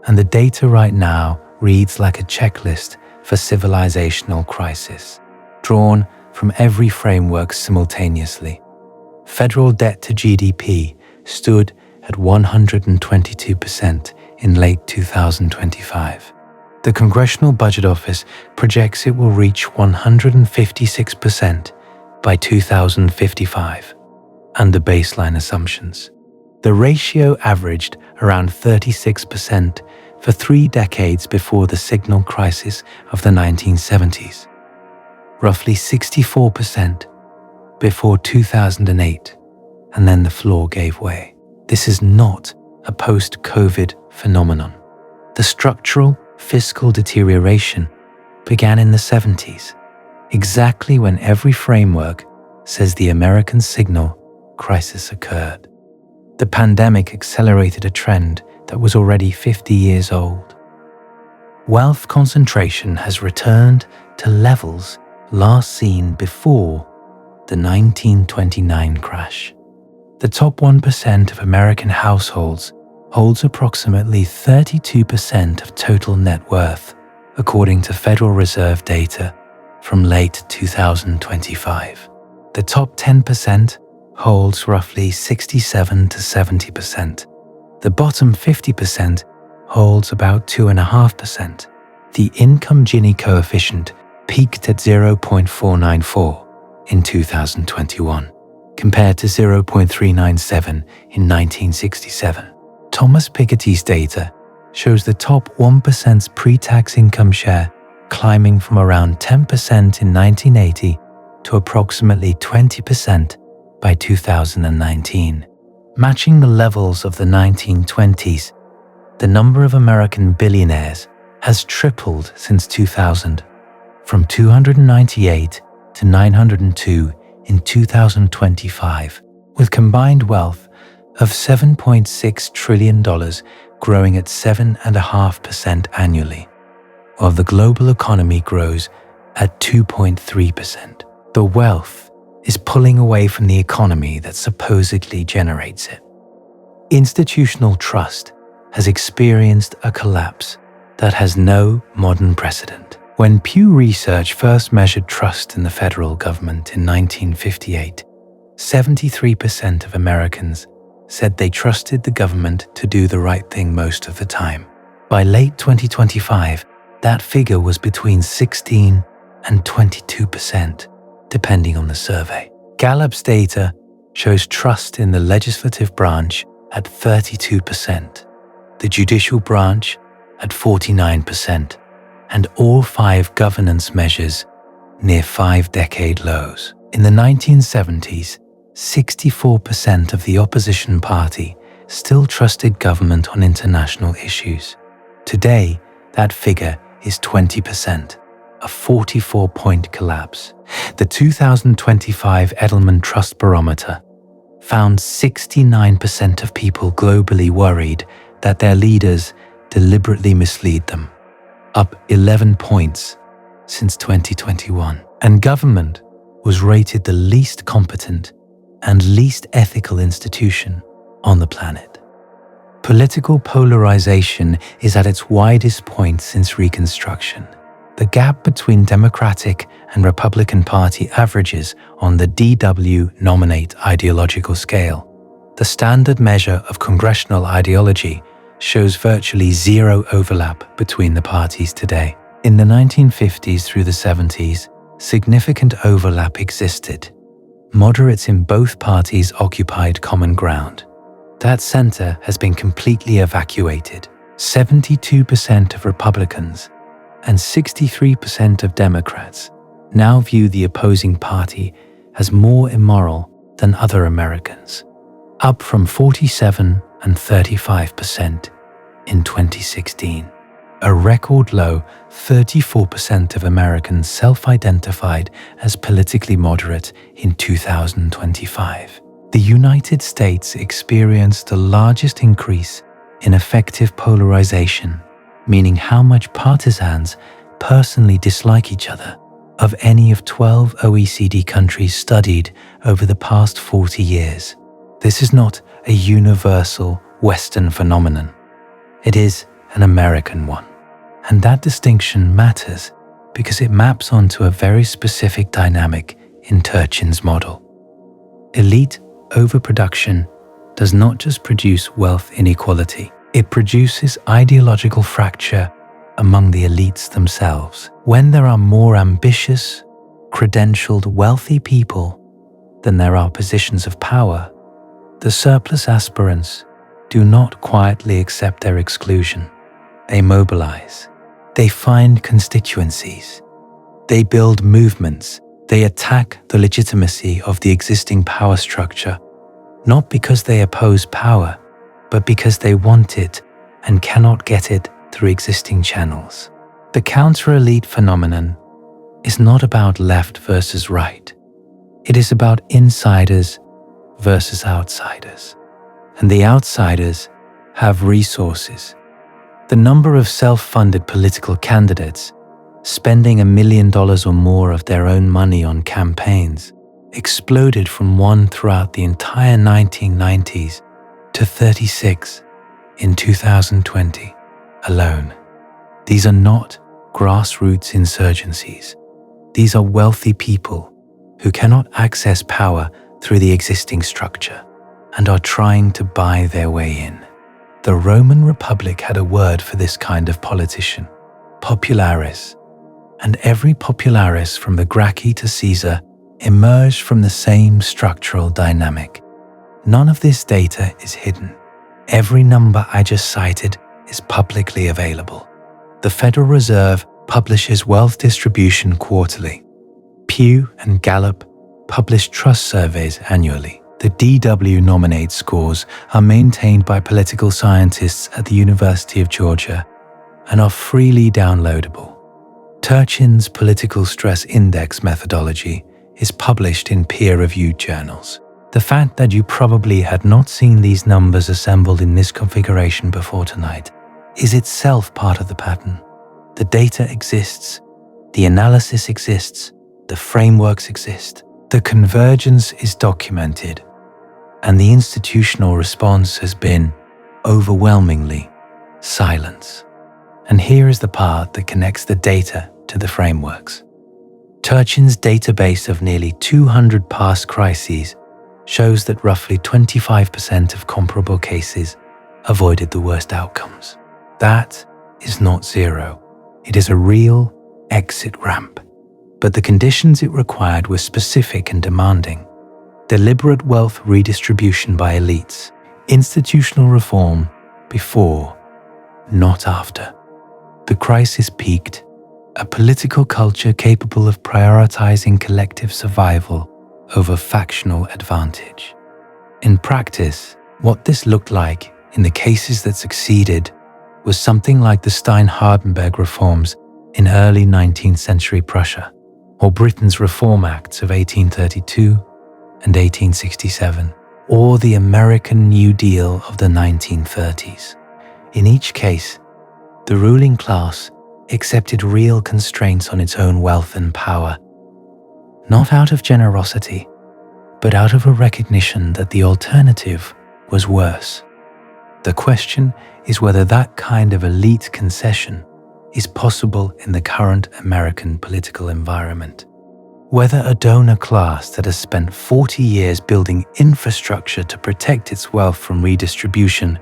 And the data right now reads like a checklist for civilizational crisis, drawn from every framework simultaneously. Federal debt to GDP stood at 122% in late 2025. The Congressional Budget Office projects it will reach 156% by 2055, under baseline assumptions. The ratio averaged around 36% for 3 decades before the signal crisis of the 1970s, roughly 64% before 2008, and then the floor gave way. This is not a post-COVID phenomenon. The structural fiscal deterioration began in the 70s, exactly when every framework says the American signal crisis occurred. The pandemic accelerated a trend that was already 50 years old. Wealth concentration has returned to levels last seen before the 1929 crash. The top 1% of American households holds approximately 32% of total net worth, according to Federal Reserve data from late 2025. The top 10% holds roughly 67 to 70%. The bottom 50% holds about 2.5%. The income Gini coefficient peaked at 0.494 in 2021, compared to 0.397 in 1967. Thomas Piketty's data shows the top 1%'s pre-tax income share climbing from around 10% in 1980 to approximately 20% by 2019. Matching the levels of the 1920s, the number of American billionaires has tripled since 2000, from 298 to 902 in 2025, with combined wealth of $7.6 trillion growing at 7.5% annually, while the global economy grows at 2.3%. The wealth is pulling away from the economy that supposedly generates it. Institutional trust has experienced a collapse that has no modern precedent. When Pew Research first measured trust in the federal government in 1958, 73% of Americans said they trusted the government to do the right thing most of the time. By late 2025, that figure was between 16 and 22%, depending on the survey. Gallup's data shows trust in the legislative branch at 32%, the judicial branch at 49%, and all 5 governance measures near 5-decade lows. In the 1970s, 64% of the opposition party still trusted government on international issues. Today, that figure is 20%, a 44-point collapse. The 2025 Edelman Trust Barometer found 69% of people globally worried that their leaders deliberately mislead them, up 11 points since 2021. And government was rated the least competent and least ethical institution on the planet. Political polarization is at its widest point since Reconstruction. The gap between Democratic and Republican Party averages on the DW Nominate ideological scale. The standard measure of congressional ideology shows virtually zero overlap between the parties today. In the 1950s through the 70s, significant overlap existed. Moderates in both parties occupied common ground. That center has been completely evacuated. 72% of Republicans and 63% of Democrats now view the opposing party as more immoral than other Americans, up from 47 and 35% in 2016. A record low 34% of Americans self-identified as politically moderate in 2025. The United States experienced the largest increase in effective polarization, meaning how much partisans personally dislike each other, of any of 12 OECD countries studied over the past 40 years. This is not a universal Western phenomenon. It is an American one. And that distinction matters because it maps onto a very specific dynamic in Turchin's model. Elite overproduction does not just produce wealth inequality, it produces ideological fracture among the elites themselves. When there are more ambitious, credentialed, wealthy people than there are positions of power, the surplus aspirants do not quietly accept their exclusion. They mobilize. They find constituencies. They build movements. They attack the legitimacy of the existing power structure, not because they oppose power, but because they want it and cannot get it through existing channels. The counter-elite phenomenon is not about left versus right. It is about insiders versus outsiders. And the outsiders have resources. The number of self-funded political candidates spending $1 million or more of their own money on campaigns exploded from 1 throughout the entire 1990s to 36 in 2020 alone. These are not grassroots insurgencies. These are wealthy people who cannot access power through the existing structure and are trying to buy their way in. The Roman Republic had a word for this kind of politician, popularis, and every popularis from the Gracchi to Caesar emerged from the same structural dynamic. None of this data is hidden. Every number I just cited is publicly available. The Federal Reserve publishes wealth distribution quarterly. Pew and Gallup publish trust surveys annually. The DW Nominate scores are maintained by political scientists at the University of Georgia and are freely downloadable. Turchin's Political Stress Index methodology is published in peer-reviewed journals. The fact that you probably had not seen these numbers assembled in this configuration before tonight is itself part of the pattern. The data exists, the analysis exists, the frameworks exist, the convergence is documented, and the institutional response has been, overwhelmingly, silence. And here is the part that connects the data to the frameworks. Turchin's database of nearly 200 past crises shows that roughly 25% of comparable cases avoided the worst outcomes. That is not zero. It is a real exit ramp. But the conditions it required were specific and demanding. Deliberate wealth redistribution by elites, institutional reform before, not after. The crisis peaked, a political culture capable of prioritizing collective survival over factional advantage. In practice, what this looked like in the cases that succeeded was something like the Stein-Hardenberg reforms in early 19th century Prussia, or Britain's Reform Acts of 1832 and 1867, or the American New Deal of the 1930s. In each case, the ruling class accepted real constraints on its own wealth and power, not out of generosity, but out of a recognition that the alternative was worse. The question is whether that kind of elite concession is possible in the current American political environment. Whether a donor class that has spent 40 years building infrastructure to protect its wealth from redistribution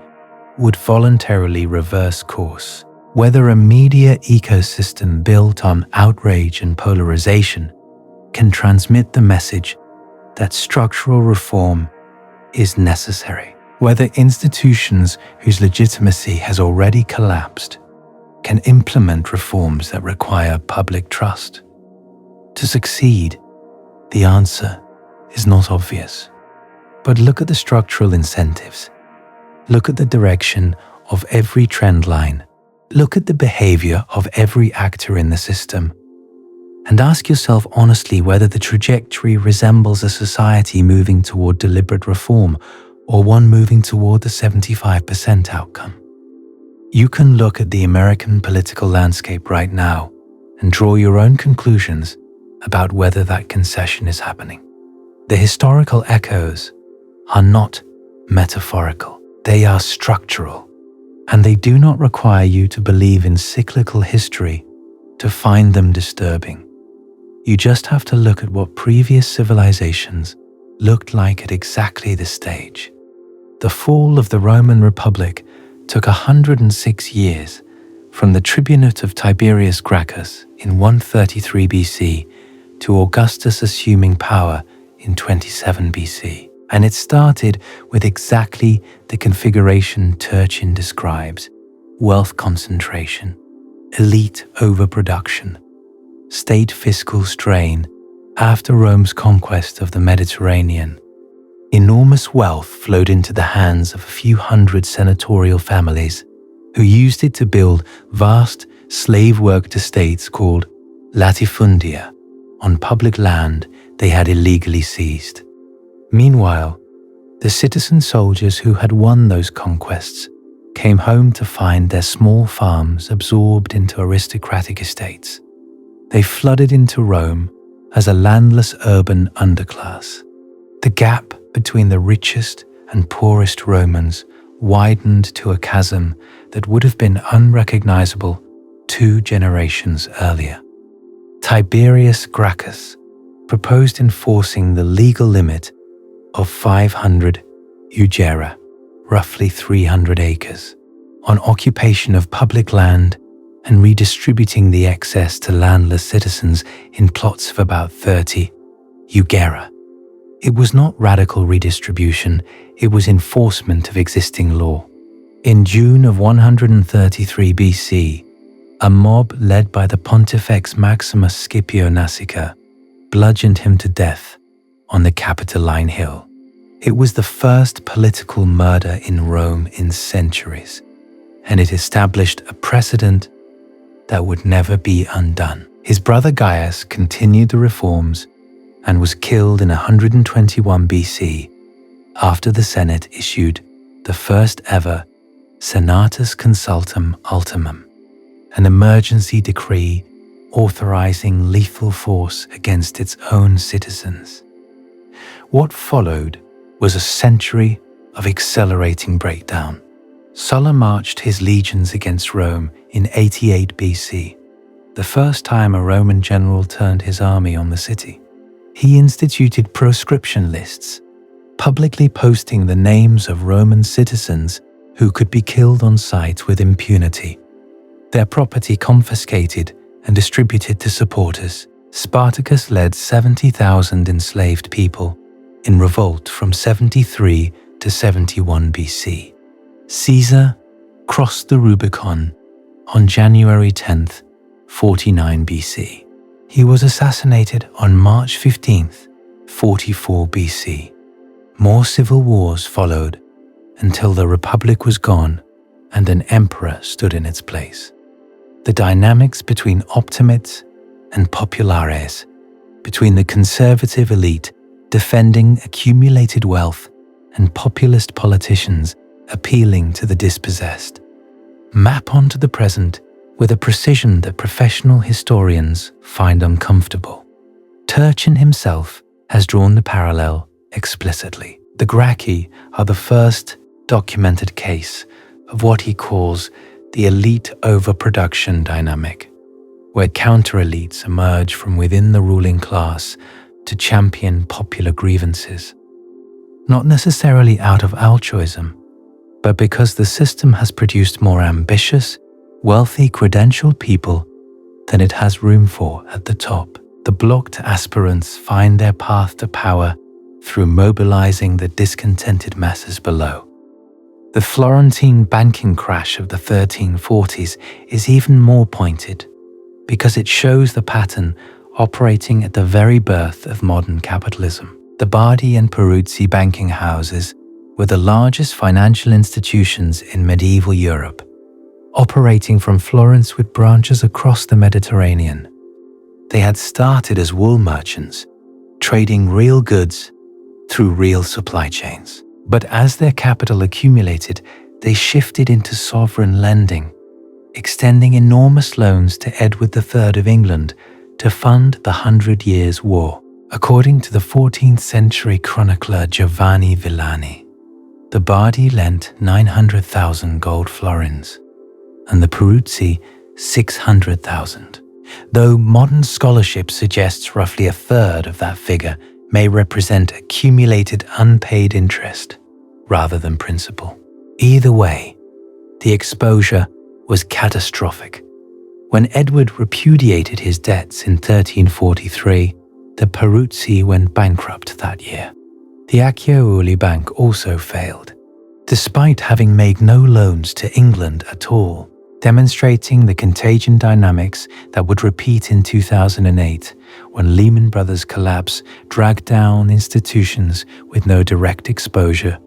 would voluntarily reverse course. Whether a media ecosystem built on outrage and polarization can transmit the message that structural reform is necessary. Whether institutions whose legitimacy has already collapsed can implement reforms that require public trust. To succeed, the answer is not obvious. But look at the structural incentives. Look at the direction of every trend line. Look at the behavior of every actor in the system. And ask yourself honestly whether the trajectory resembles a society moving toward deliberate reform or one moving toward the 75% outcome. You can look at the American political landscape right now and draw your own conclusions about whether that concession is happening. The historical echoes are not metaphorical, they are structural, and they do not require you to believe in cyclical history to find them disturbing. You just have to look at what previous civilizations looked like at exactly this stage. The fall of the Roman Republic took 106 years from the tribunate of Tiberius Gracchus in 133 BC to Augustus assuming power in 27 BC. And it started with exactly the configuration Turchin describes: wealth concentration, elite overproduction, state fiscal strain after Rome's conquest of the Mediterranean. Enormous wealth flowed into the hands of a few hundred senatorial families who used it to build vast slave-worked estates called latifundia on public land they had illegally seized. Meanwhile, the citizen soldiers who had won those conquests came home to find their small farms absorbed into aristocratic estates. They flooded into Rome as a landless urban underclass. The gap between the richest and poorest Romans widened to a chasm that would have been unrecognizable 2 generations earlier. Tiberius Gracchus proposed enforcing the legal limit of 500 eugera, roughly 300 acres, on occupation of public land and redistributing the excess to landless citizens in plots of about 30 eugera. It was not radical redistribution, it was enforcement of existing law. In June of 133 BC, a mob led by the Pontifex Maximus Scipio Nasica bludgeoned him to death on the Capitoline Hill. It was the first political murder in Rome in centuries, and it established a precedent that would never be undone. His brother Gaius continued the reforms and was killed in 121 BC after the Senate issued the first ever Senatus Consultum Ultimum, an emergency decree authorizing lethal force against its own citizens. What followed was a century of accelerating breakdown. Sulla marched his legions against Rome in 88 BC, the first time a Roman general turned his army on the city. He instituted proscription lists, publicly posting the names of Roman citizens who could be killed on sight with impunity, their property confiscated and distributed to supporters. Spartacus led 70,000 enslaved people in revolt from 73 to 71 BC. Caesar crossed the Rubicon on January 10th, 49 BC. He was assassinated on March 15th, 44 BC. More civil wars followed until the Republic was gone and an emperor stood in its place. The dynamics between optimates and populares, between the conservative elite defending accumulated wealth and populist politicians appealing to the dispossessed, map onto the present with a precision that professional historians find uncomfortable. Turchin himself has drawn the parallel explicitly. The Gracchi are the first documented case of what he calls the elite overproduction dynamic, where counter-elites emerge from within the ruling class to champion popular grievances, not necessarily out of altruism, but because the system has produced more ambitious, wealthy, credentialed people than it has room for at the top. The blocked aspirants find their path to power through mobilizing the discontented masses below. The Florentine banking crash of the 1340s is even more pointed because it shows the pattern operating at the very birth of modern capitalism. The Bardi and Peruzzi banking houses were the largest financial institutions in medieval Europe, operating from Florence with branches across the Mediterranean. They had started as wool merchants, trading real goods through real supply chains. But as their capital accumulated, they shifted into sovereign lending, extending enormous loans to Edward III of England to fund the 100 Years' War. According to the 14th century chronicler Giovanni Villani, the Bardi lent 900,000 gold florins and the Peruzzi 600,000, though modern scholarship suggests roughly a third of that figure may represent accumulated unpaid interest rather than principal. Either way, the exposure was catastrophic. When Edward repudiated his debts in 1343, the Peruzzi went bankrupt that year. The Acciajuoli Bank also failed, despite having made no loans to England at all, demonstrating the contagion dynamics that would repeat in 2008 when Lehman Brothers' collapse dragged down institutions with no direct exposure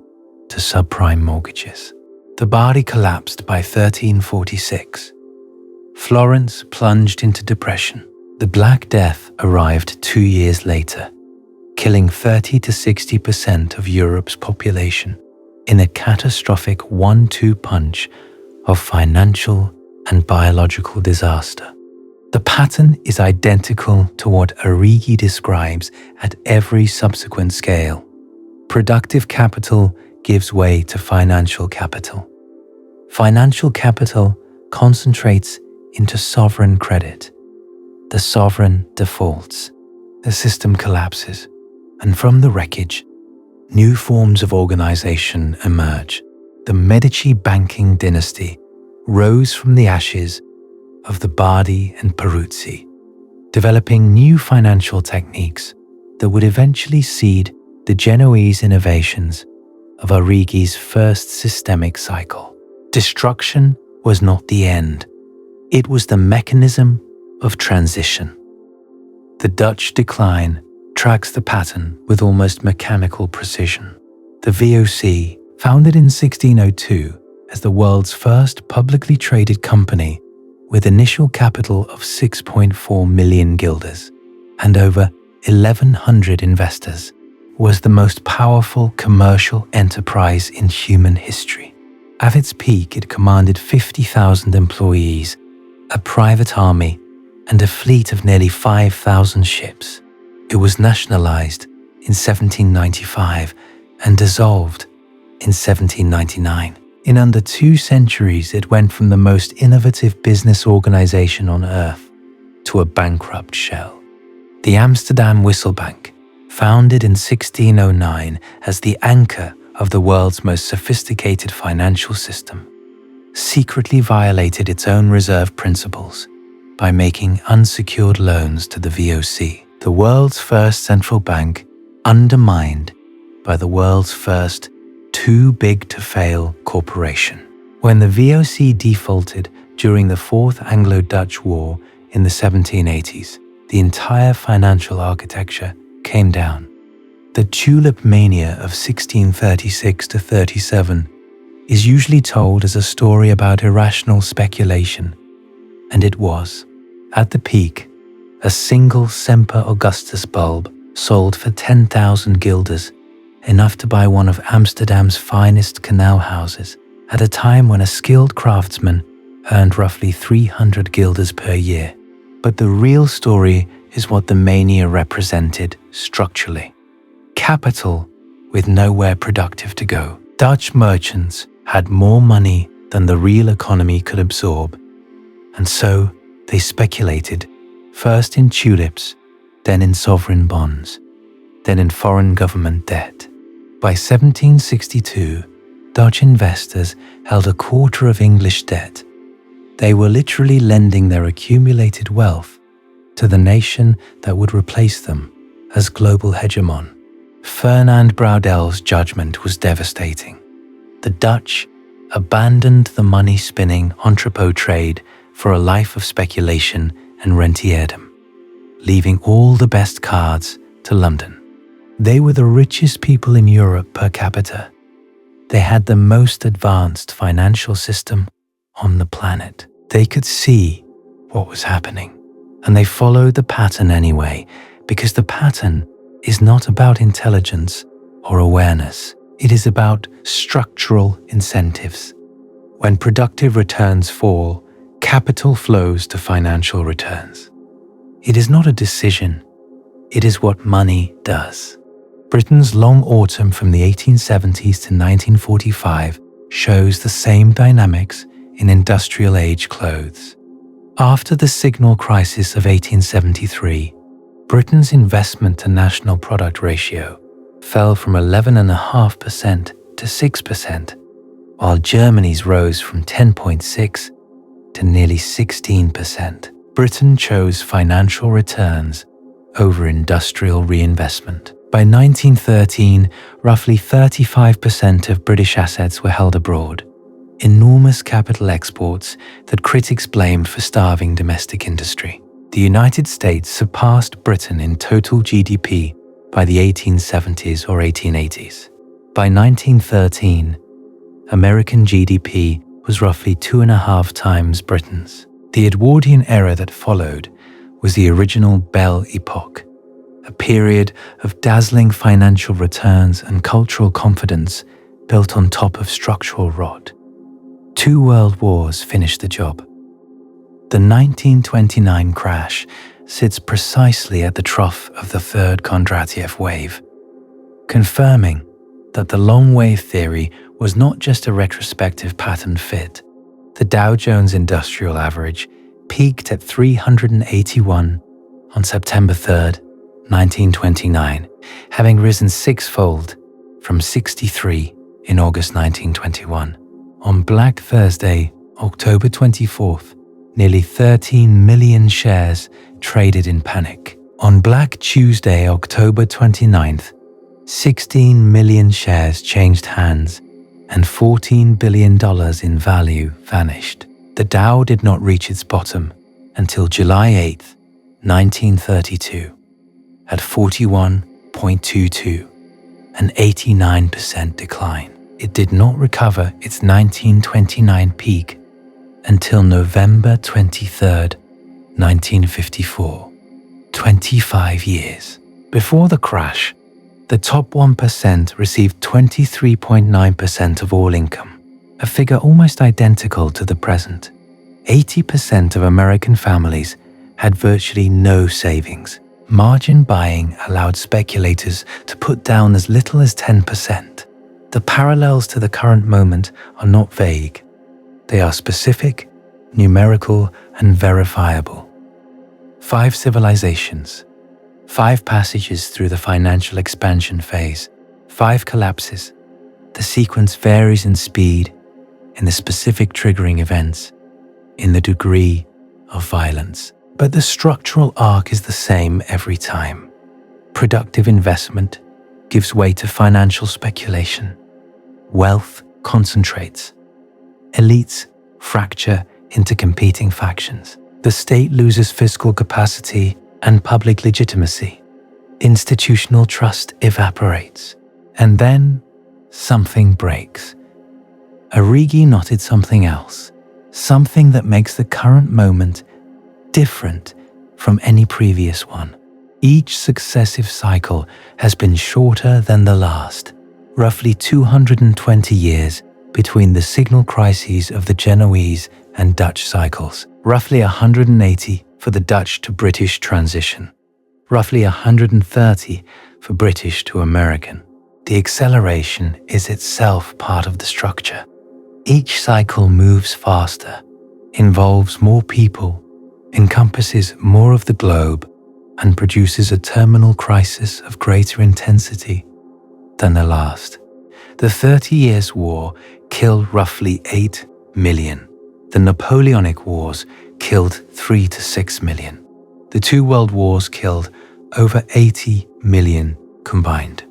to subprime mortgages. The Bardi collapsed by 1346. Florence plunged into depression. The Black Death arrived 2 years later, killing 30 to 60% of Europe's population in a catastrophic 1-2 punch of financial and biological disaster. The pattern is identical to what Arrighi describes at every subsequent scale. Productive capital gives way to financial capital. Financial capital concentrates into sovereign credit. The sovereign defaults, the system collapses, and from the wreckage, new forms of organization emerge. The Medici banking dynasty rose from the ashes of the Bardi and Peruzzi, developing new financial techniques that would eventually seed the Genoese innovations of Arrighi's first systemic cycle. Destruction was not the end. It was the mechanism of transition. The Dutch decline tracks the pattern with almost mechanical precision. The VOC, founded in 1602 as the world's first publicly traded company with initial capital of 6.4 million guilders and over 1,100 investors, was the most powerful commercial enterprise in human history. At its peak, it commanded 50,000 employees, a private army, and a fleet of nearly 5,000 ships. It was nationalized in 1795 and dissolved in 1799. In under 2 centuries, it went from the most innovative business organization on earth to a bankrupt shell. The Amsterdam Wisselbank, founded in 1609 as the anchor of the world's most sophisticated financial system, secretly violated its own reserve principles by making unsecured loans to the VOC, the world's first central bank, undermined by the world's first too-big-to-fail corporation. When the VOC defaulted during the Fourth Anglo-Dutch War in the 1780s, the entire financial architecture came down. The tulip mania of 1636 to 37 is usually told as a story about irrational speculation, and it was. At the peak, a single Semper Augustus bulb sold for 10,000 guilders, enough to buy one of Amsterdam's finest canal houses, at a time when a skilled craftsman earned roughly 300 guilders per year. But the real story is what the mania represented structurally. Capital with nowhere productive to go. Dutch merchants had more money than the real economy could absorb, and so they speculated, first in tulips, then in sovereign bonds, then in foreign government debt. By 1762, Dutch investors held a quarter of English debt. They were literally lending their accumulated wealth to the nation that would replace them as global hegemon. Fernand Braudel's judgment was devastating. The Dutch abandoned the money-spinning entrepot trade for a life of speculation and rentierdom, leaving all the best cards to London. They were the richest people in Europe per capita. They had the most advanced financial system on the planet. They could see what was happening, and they followed the pattern anyway, because the pattern is not about intelligence or awareness. It is about structural incentives. When productive returns fall, capital flows to financial returns. It is not a decision, it is what money does. Britain's long autumn from the 1870s to 1945 shows the same dynamics in industrial age clothes. After the signal crisis of 1873, Britain's investment to national product ratio fell from 11.5% to 6%, while Germany's rose from 10.6% to nearly 16%. Britain chose financial returns over industrial reinvestment. By 1913, roughly 35% of British assets were held abroad, enormous capital exports that critics blamed for starving domestic industry. The United States surpassed Britain in total GDP by the 1870s or 1880s. By 1913, American GDP was roughly 2.5 times Britain's. The Edwardian era that followed was the original Belle Epoque, a period of dazzling financial returns and cultural confidence built on top of structural rot. 2 world wars finished the job. The 1929 crash sits precisely at the trough of the third Kondratieff wave, confirming that the long wave theory was not just a retrospective pattern fit. The Dow Jones Industrial Average peaked at 381 on September 3rd, 1929, having risen sixfold from 63 in August 1921. On Black Thursday, October 24th, nearly 13 million shares traded in panic. On Black Tuesday, October 29th, 16 million shares changed hands and $14 billion in value vanished. The Dow did not reach its bottom until July 8th, 1932, at 41.22, an 89% decline. It did not recover its 1929 peak until November 23rd, 1954, 25 years. Before the crash, the top 1% received 23.9% of all income, a figure almost identical to the present. 80% of American families had virtually no savings. Margin buying allowed speculators to put down as little as 10%. The parallels to the current moment are not vague. They are specific, numerical, and verifiable. 5 civilizations, 5 passages through the financial expansion phase, 5 collapses. The sequence varies in speed, in the specific triggering events, in the degree of violence. But the structural arc is the same every time. Productive investment gives way to financial speculation. Wealth concentrates. Elites fracture into competing factions. The state loses fiscal capacity and public legitimacy. Institutional trust evaporates. And then something breaks. Arrighi noted something else, something that makes the current moment different from any previous one. Each successive cycle has been shorter than the last, roughly 220 years between the signal crises of the Genoese and Dutch cycles, roughly 180 for the Dutch to British transition, roughly 130 for British to American. The acceleration is itself part of the structure. Each cycle moves faster, involves more people, encompasses more of the globe, and produces a terminal crisis of greater intensity than the last. The 30 Years' War killed roughly 8 million. The Napoleonic Wars killed 3 to 6 million. The 2 world wars killed over 80 million combined.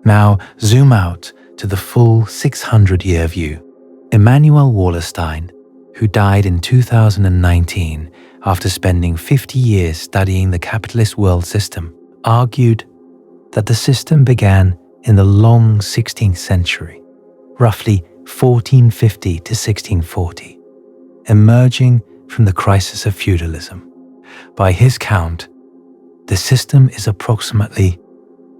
Now zoom out to the full 600-year view. Emanuel Wallerstein, who died in 2019 after spending 50 years studying the capitalist world system, argued that the system began in the long 16th century, roughly 1450 to 1640, emerging from the crisis of feudalism. By his count, the system is approximately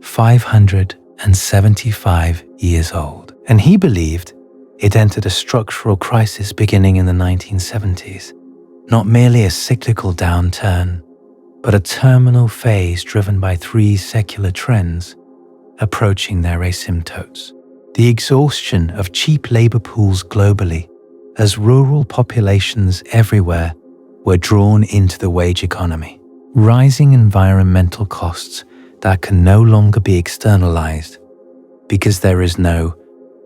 575 years old, and he believed it entered a structural crisis beginning in the 1970s, not merely a cyclical downturn but a terminal phase driven by three secular trends approaching their asymptotes. The exhaustion of cheap labor pools globally, as rural populations everywhere were drawn into the wage economy. Rising environmental costs that can no longer be externalized because there is no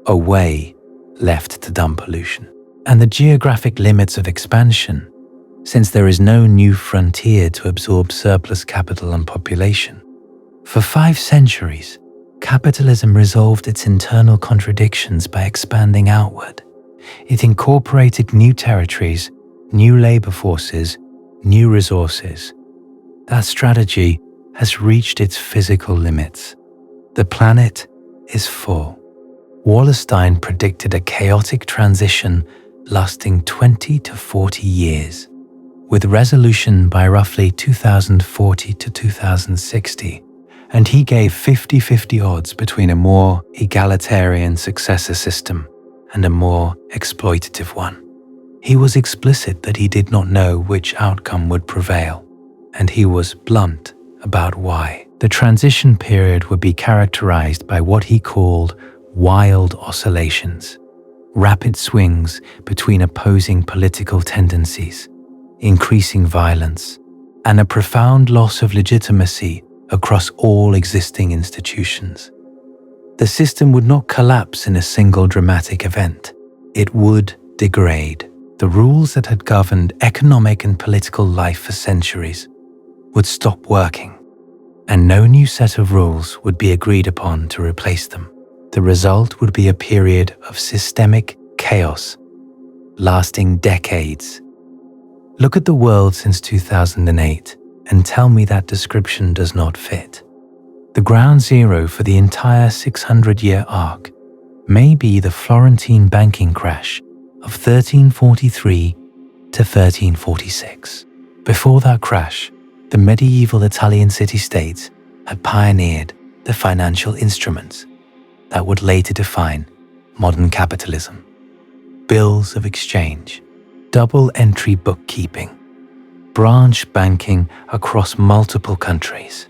way left to dump pollution. And the geographic limits of expansion, since there is no new frontier to absorb surplus capital and population. For 5 centuries, capitalism resolved its internal contradictions by expanding outward. It incorporated new territories, new labor forces, new resources. That strategy has reached its physical limits. The planet is full. Wallerstein predicted a chaotic transition lasting 20 to 40 years, with resolution by roughly 2040 to 2060, and he gave 50-50 odds between a more egalitarian successor system and a more exploitative one. He was explicit that he did not know which outcome would prevail, and he was blunt about why. The transition period would be characterized by what he called wild oscillations, rapid swings between opposing political tendencies, increasing violence, and a profound loss of legitimacy across all existing institutions. The system would not collapse in a single dramatic event. It would degrade. The rules that had governed economic and political life for centuries would stop working, and no new set of rules would be agreed upon to replace them. The result would be a period of systemic chaos, lasting decades. Look at the world since 2008 and tell me that description does not fit. The ground zero for the entire 600-year arc may be the Florentine banking crash of 1343 to 1346. Before that crash, the medieval Italian city-states had pioneered the financial instruments that would later define modern capitalism. Bills of exchange, double-entry bookkeeping, branch banking across multiple countries.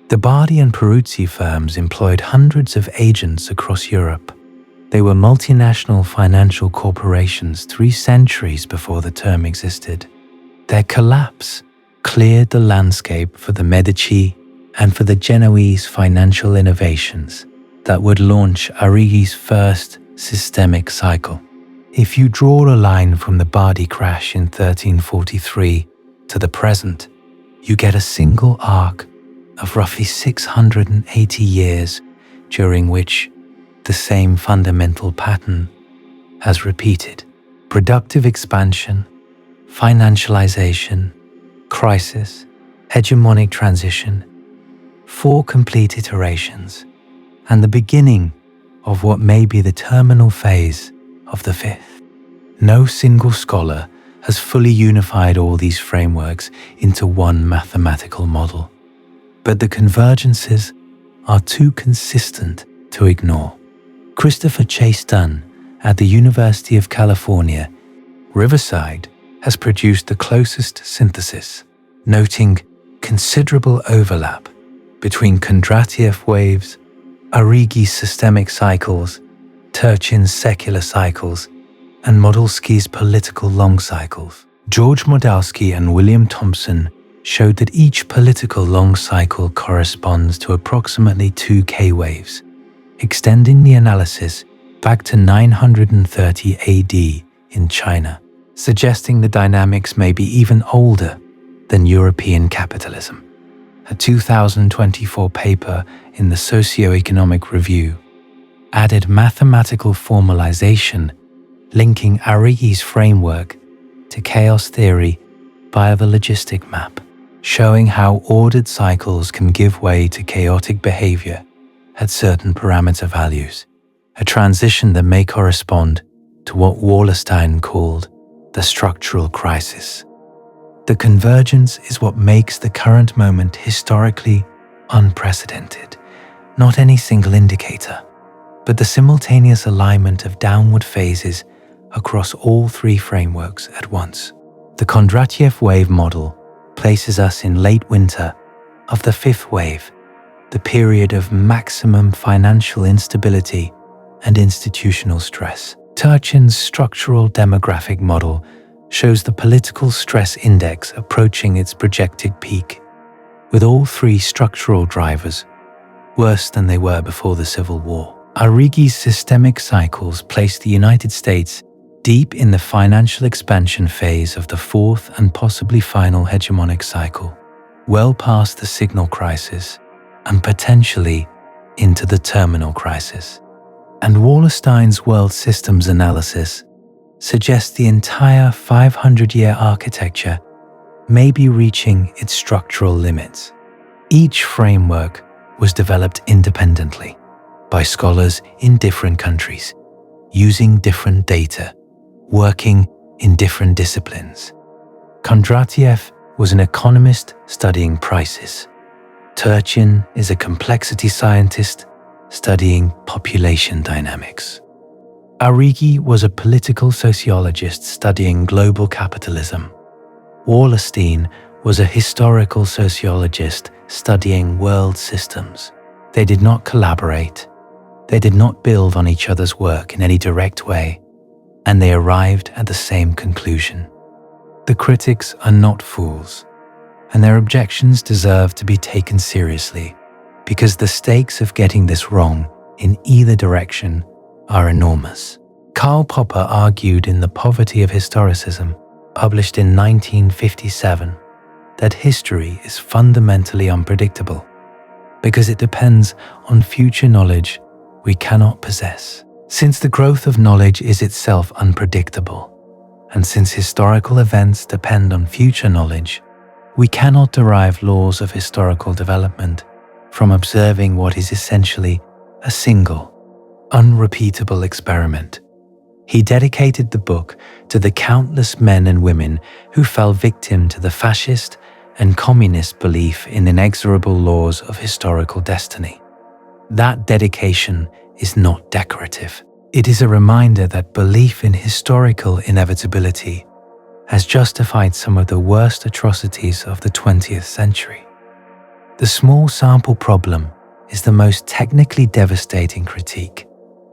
The Bardi and Peruzzi firms employed hundreds of agents across Europe. They were multinational financial corporations 3 centuries before the term existed. Their collapse cleared the landscape for the Medici and for the Genoese financial innovations that would launch Arrighi's first systemic cycle. If you draw a line from the Bardi crash in 1343 to the present, you get a single arc of roughly 680 years during which the same fundamental pattern has repeated. Productive expansion, financialization, crisis, hegemonic transition, 4 complete iterations, and the beginning of what may be the terminal phase of the 5th. No single scholar has fully unified all these frameworks into one mathematical model, but the convergences are too consistent to ignore. Christopher Chase Dunn at the University of California, Riverside, has produced the closest synthesis, noting considerable overlap between Kondratieff waves, Arrighi's systemic cycles, Turchin's secular cycles, and Modelsky's political long cycles. George Modelsky and William Thompson showed that each political long cycle corresponds to approximately 2 K waves, extending the analysis back to 930 AD in China, suggesting the dynamics may be even older than European capitalism. A 2024 paper in the Socioeconomic Review added mathematical formalization linking Arrighi's framework to chaos theory via the logistic map, showing how ordered cycles can give way to chaotic behavior at certain parameter values, a transition that may correspond to what Wallerstein called the structural crisis. The convergence is what makes the current moment historically unprecedented, not any single indicator, but the simultaneous alignment of downward phases across all 3 frameworks at once. The Kondratieff wave model places us in late winter of the fifth wave, the period of maximum financial instability and institutional stress. Turchin's structural demographic model shows the political stress index approaching its projected peak, with all three structural drivers worse than they were before the Civil War. Arrighi's systemic cycles place the United States deep in the financial expansion phase of the fourth and possibly final hegemonic cycle, well past the signal crisis and potentially into the terminal crisis. And Wallerstein's world systems analysis suggests the entire 500-year architecture may be reaching its structural limits. Each framework was developed independently by scholars in different countries, using different data, working in different disciplines. Kondratieff was an economist studying prices. Turchin is a complexity scientist studying population dynamics. Arrighi was a political sociologist studying global capitalism. Wallerstein was a historical sociologist studying world systems. They did not collaborate. They did not build on each other's work in any direct way, and they arrived at the same conclusion. The critics are not fools, and their objections deserve to be taken seriously, because the stakes of getting this wrong in either direction are enormous. Karl Popper argued in The Poverty of Historicism, published in 1957, that history is fundamentally unpredictable because it depends on future knowledge we cannot possess. Since the growth of knowledge is itself unpredictable, and since historical events depend on future knowledge, we cannot derive laws of historical development from observing what is essentially a single, unrepeatable experiment. He dedicated the book to the countless men and women who fell victim to the fascist and communist belief in inexorable laws of historical destiny. That dedication is not decorative. It is a reminder that belief in historical inevitability has justified some of the worst atrocities of the 20th century. The small sample problem is the most technically devastating critique.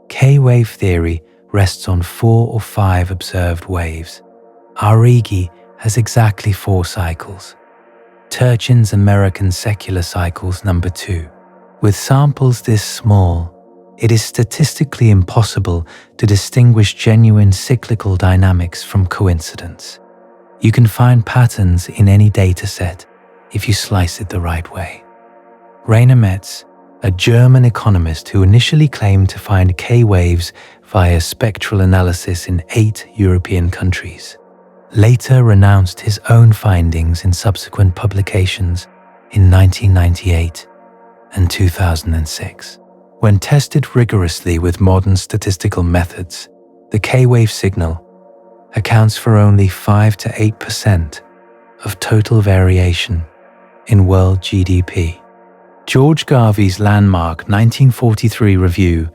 K-wave theory rests on 4 or 5 observed waves. Arrighi has exactly 4 cycles. Turchin's American secular cycles number 2. With samples this small, it is statistically impossible to distinguish genuine cyclical dynamics from coincidence. You can find patterns in any data set if you slice it the right way. Rainer Metz, a German economist who initially claimed to find K-waves via spectral analysis in 8 European countries, later renounced his own findings in subsequent publications in 1998 and 2006. When tested rigorously with modern statistical methods, the K-wave signal accounts for only 5 to 8% of total variation in world GDP. George Garvey's landmark 1943 review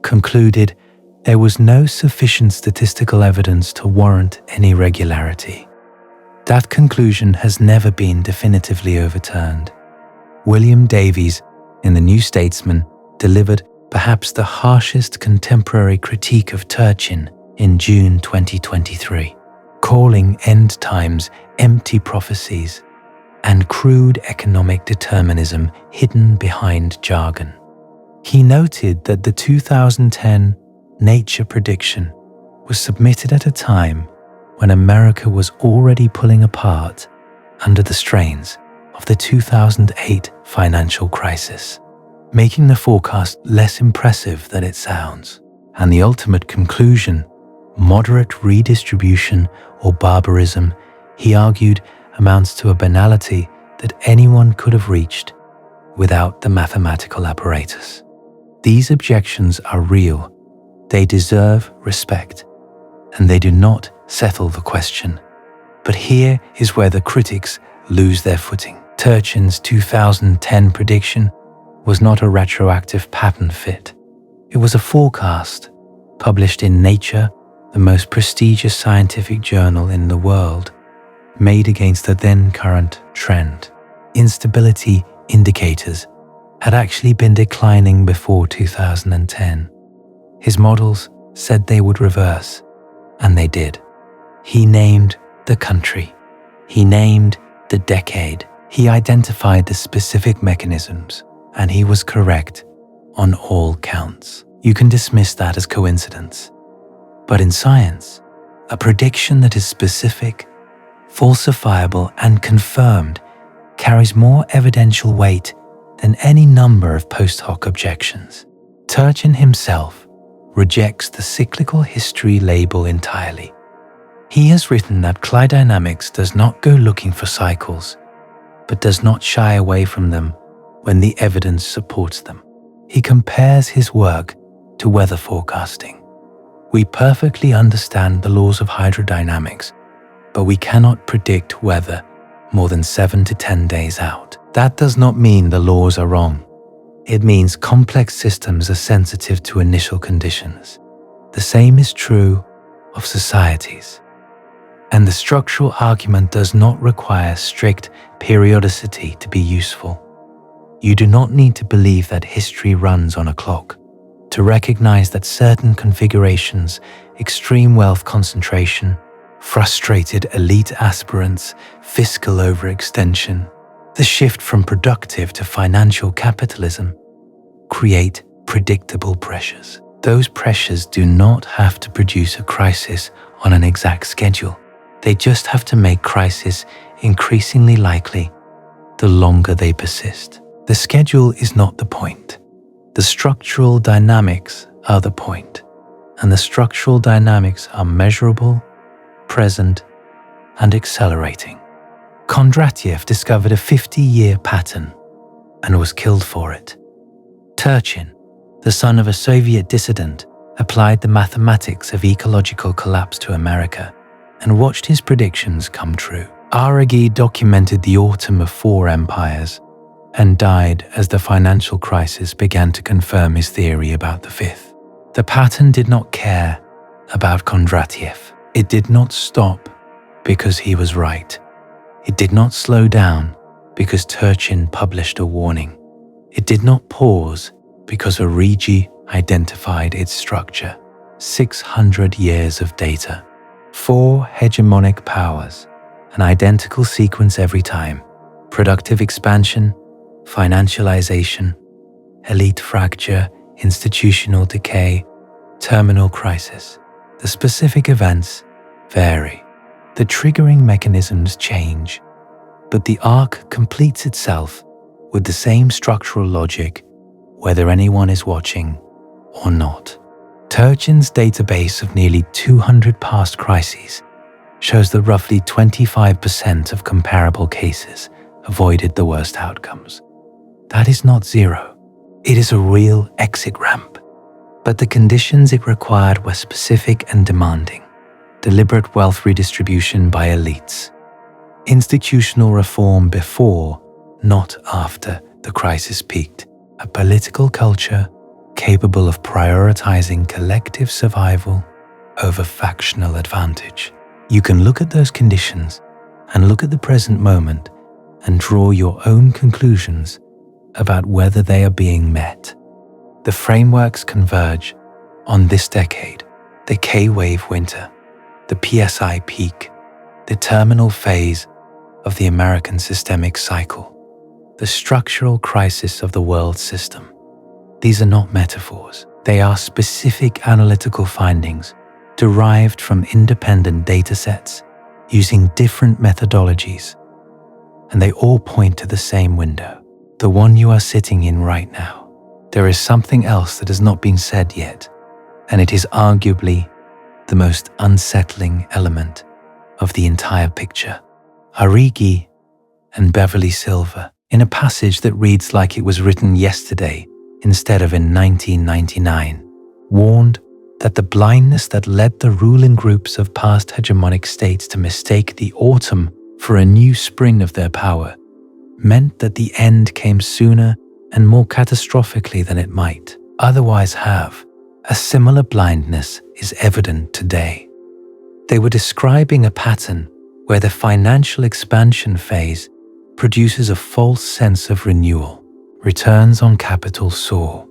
concluded there was no sufficient statistical evidence to warrant any regularity. That conclusion has never been definitively overturned. William Davies, in The New Statesman, delivered perhaps the harshest contemporary critique of Turchin in June 2023, calling end times empty prophecies and crude economic determinism hidden behind jargon. He noted that the 2010 Nature prediction was submitted at a time when America was already pulling apart under the strains of the 2008 financial crisis, making the forecast less impressive than it sounds. And the ultimate conclusion, moderate redistribution or barbarism, he argued, amounts to a banality that anyone could have reached without the mathematical apparatus. These objections are real, they deserve respect, and they do not settle the question. But here is where the critics lose their footing. Turchin's 2010 prediction was not a retroactive pattern fit. It was a forecast published in Nature, the most prestigious scientific journal in the world, made against the then current trend. Instability indicators had actually been declining before 2010. His models said they would reverse, and they did. He named the country. He named the decade. He identified the specific mechanisms, and he was correct on all counts. You can dismiss that as coincidence. But in science, a prediction that is specific, falsifiable, and confirmed carries more evidential weight than any number of post hoc objections. Turchin himself rejects the cyclical history label entirely. He has written that Cliodynamics does not go looking for cycles, but does not shy away from them when the evidence supports them. He compares his work to weather forecasting. We perfectly understand the laws of hydrodynamics, but we cannot predict weather more than 7 to 10 days out. That does not mean the laws are wrong. It means complex systems are sensitive to initial conditions. The same is true of societies. And the structural argument does not require strict periodicity to be useful. You do not need to believe that history runs on a clock to recognize that certain configurations, extreme wealth concentration, frustrated elite aspirants, fiscal overextension, the shift from productive to financial capitalism, create predictable pressures. Those pressures do not have to produce a crisis on an exact schedule. They just have to make crises increasingly likely the longer they persist. The schedule is not the point. The structural dynamics are the point. And the structural dynamics are measurable, present, and accelerating. Kondratieff discovered a 50-year pattern and was killed for it. Turchin, the son of a Soviet dissident, applied the mathematics of ecological collapse to America and watched his predictions come true. Arrighi documented the autumn of 4 empires and died as the financial crisis began to confirm his theory about the 5th. The pattern did not care about Kondratieff. It did not stop because he was right. It did not slow down because Turchin published a warning. It did not pause because Arrighi identified its structure. 600 years of data. 4 hegemonic powers, an identical sequence every time. Productive expansion, financialization, elite fracture, institutional decay, terminal crisis. The specific events vary. The triggering mechanisms change, but the arc completes itself with the same structural logic, whether anyone is watching or not. Turchin's database of nearly 200 past crises shows that roughly 25% of comparable cases avoided the worst outcomes. That is not zero. It is a real exit ramp. But the conditions it required were specific and demanding. Deliberate wealth redistribution by elites. Institutional reform before, not after, the crisis peaked. A political culture capable of prioritizing collective survival over factional advantage. You can look at those conditions and look at the present moment and draw your own conclusions about whether they are being met. The frameworks converge on this decade: the K-wave winter, the PSI peak, the terminal phase of the American systemic cycle, the structural crisis of the world system. These are not metaphors. They are specific analytical findings derived from independent datasets using different methodologies. And they all point to the same window, the one you are sitting in right now. There is something else that has not been said yet, and it is arguably the most unsettling element of the entire picture. Arrighi and Beverly Silver, in a passage that reads like it was written yesterday instead of in 1999, warned that the blindness that led the ruling groups of past hegemonic states to mistake the autumn for a new spring of their power meant that the end came sooner and more catastrophically than it might otherwise have. A similar blindness is evident today. They were describing a pattern where the financial expansion phase produces a false sense of renewal. Returns on capital soar.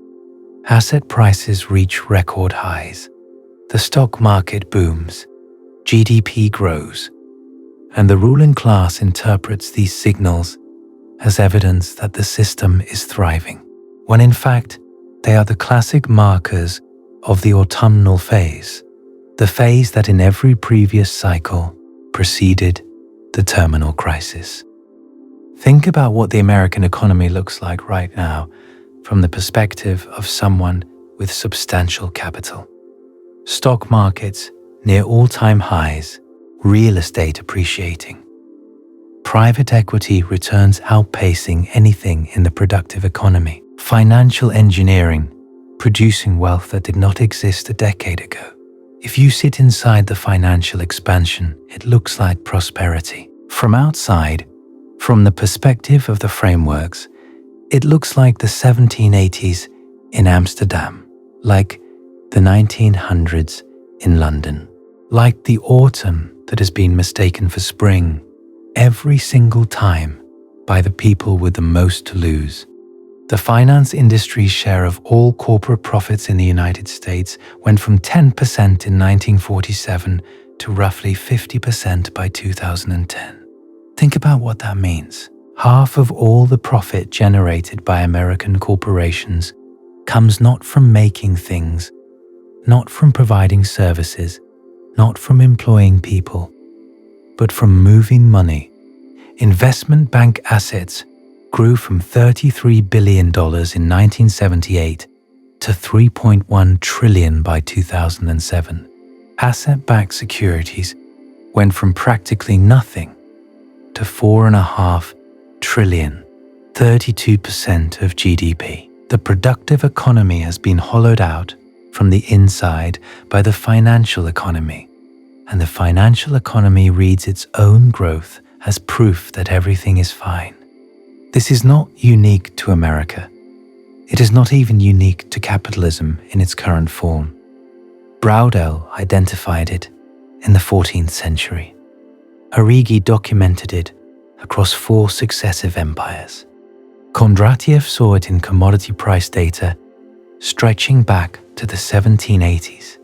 Asset prices reach record highs. The stock market booms. GDP grows. And the ruling class interprets these signals as evidence that the system is thriving, when in fact, they are the classic markers of the autumnal phase, the phase that in every previous cycle preceded the terminal crisis. Think about what the American economy looks like right now from the perspective of someone with substantial capital. Stock markets near all-time highs, real estate appreciating. Private equity returns outpacing anything in the productive economy. Financial engineering producing wealth that did not exist a decade ago. If you sit inside the financial expansion, it looks like prosperity. From outside, from the perspective of the frameworks, it looks like the 1780s in Amsterdam, like the 1900s in London, like the autumn that has been mistaken for spring every single time by the people with the most to lose. The finance industry's share of all corporate profits in the United States went from 10% in 1947 to roughly 50% by 2010. Think about what that means. Half of all the profit generated by American corporations comes not from making things, not from providing services, not from employing people, but from moving money. Investment bank assets grew from $33 billion in 1978 to $3.1 trillion by 2007. Asset-backed securities went from practically nothing to $4.5 trillion, 32% of GDP. The productive economy has been hollowed out from the inside by the financial economy, and the financial economy reads its own growth as proof that everything is fine. This is not unique to America. It is not even unique to capitalism in its current form. Braudel identified it in the 14th century. Arrighi documented it across 4 successive empires. Kondratieff saw it in commodity price data stretching back to the 1780s.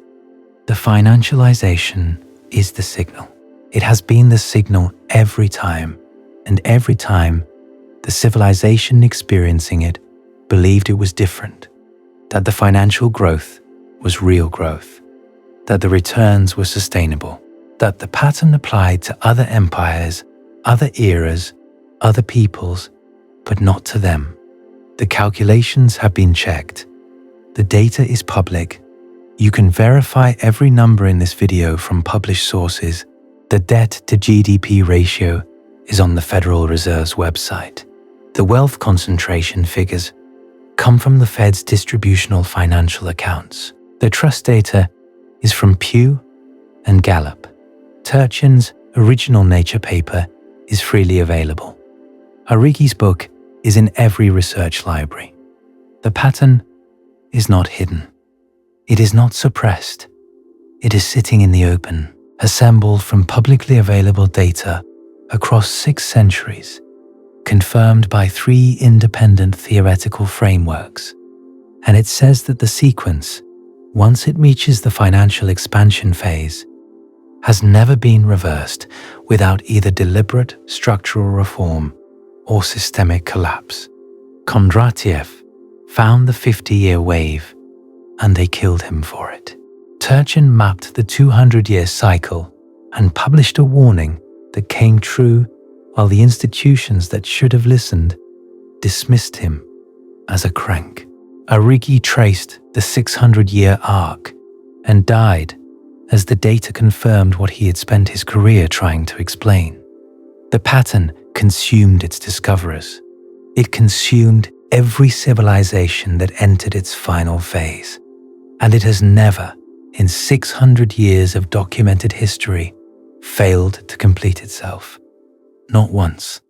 The financialization is the signal. It has been the signal every time, and every time the civilization experiencing it believed it was different, that the financial growth was real growth, that the returns were sustainable, that the pattern applied to other empires, other eras, other peoples, but not to them. The calculations have been checked. The data is public. You can verify every number in this video from published sources. The debt to GDP ratio is on the Federal Reserve's website. The wealth concentration figures come from the Fed's distributional financial accounts. The trust data is from Pew and Gallup. Turchin's original Nature paper is freely available. Arrighi's book is in every research library. The pattern is not hidden. It is not suppressed. It is sitting in the open, assembled from publicly available data across 6 centuries, confirmed by 3 independent theoretical frameworks. And it says that the sequence, once it reaches the financial expansion phase, has never been reversed without either deliberate structural reform or systemic collapse. Kondratieff found the 50-year wave, and they killed him for it. Turchin mapped the 200-year cycle and published a warning that came true while the institutions that should have listened dismissed him as a crank. Arrighi traced the 600-year arc and died as the data confirmed what he had spent his career trying to explain. The pattern consumed its discoverers. It consumed every civilization that entered its final phase. And it has never, in 600 years of documented history, failed to complete itself. Not once.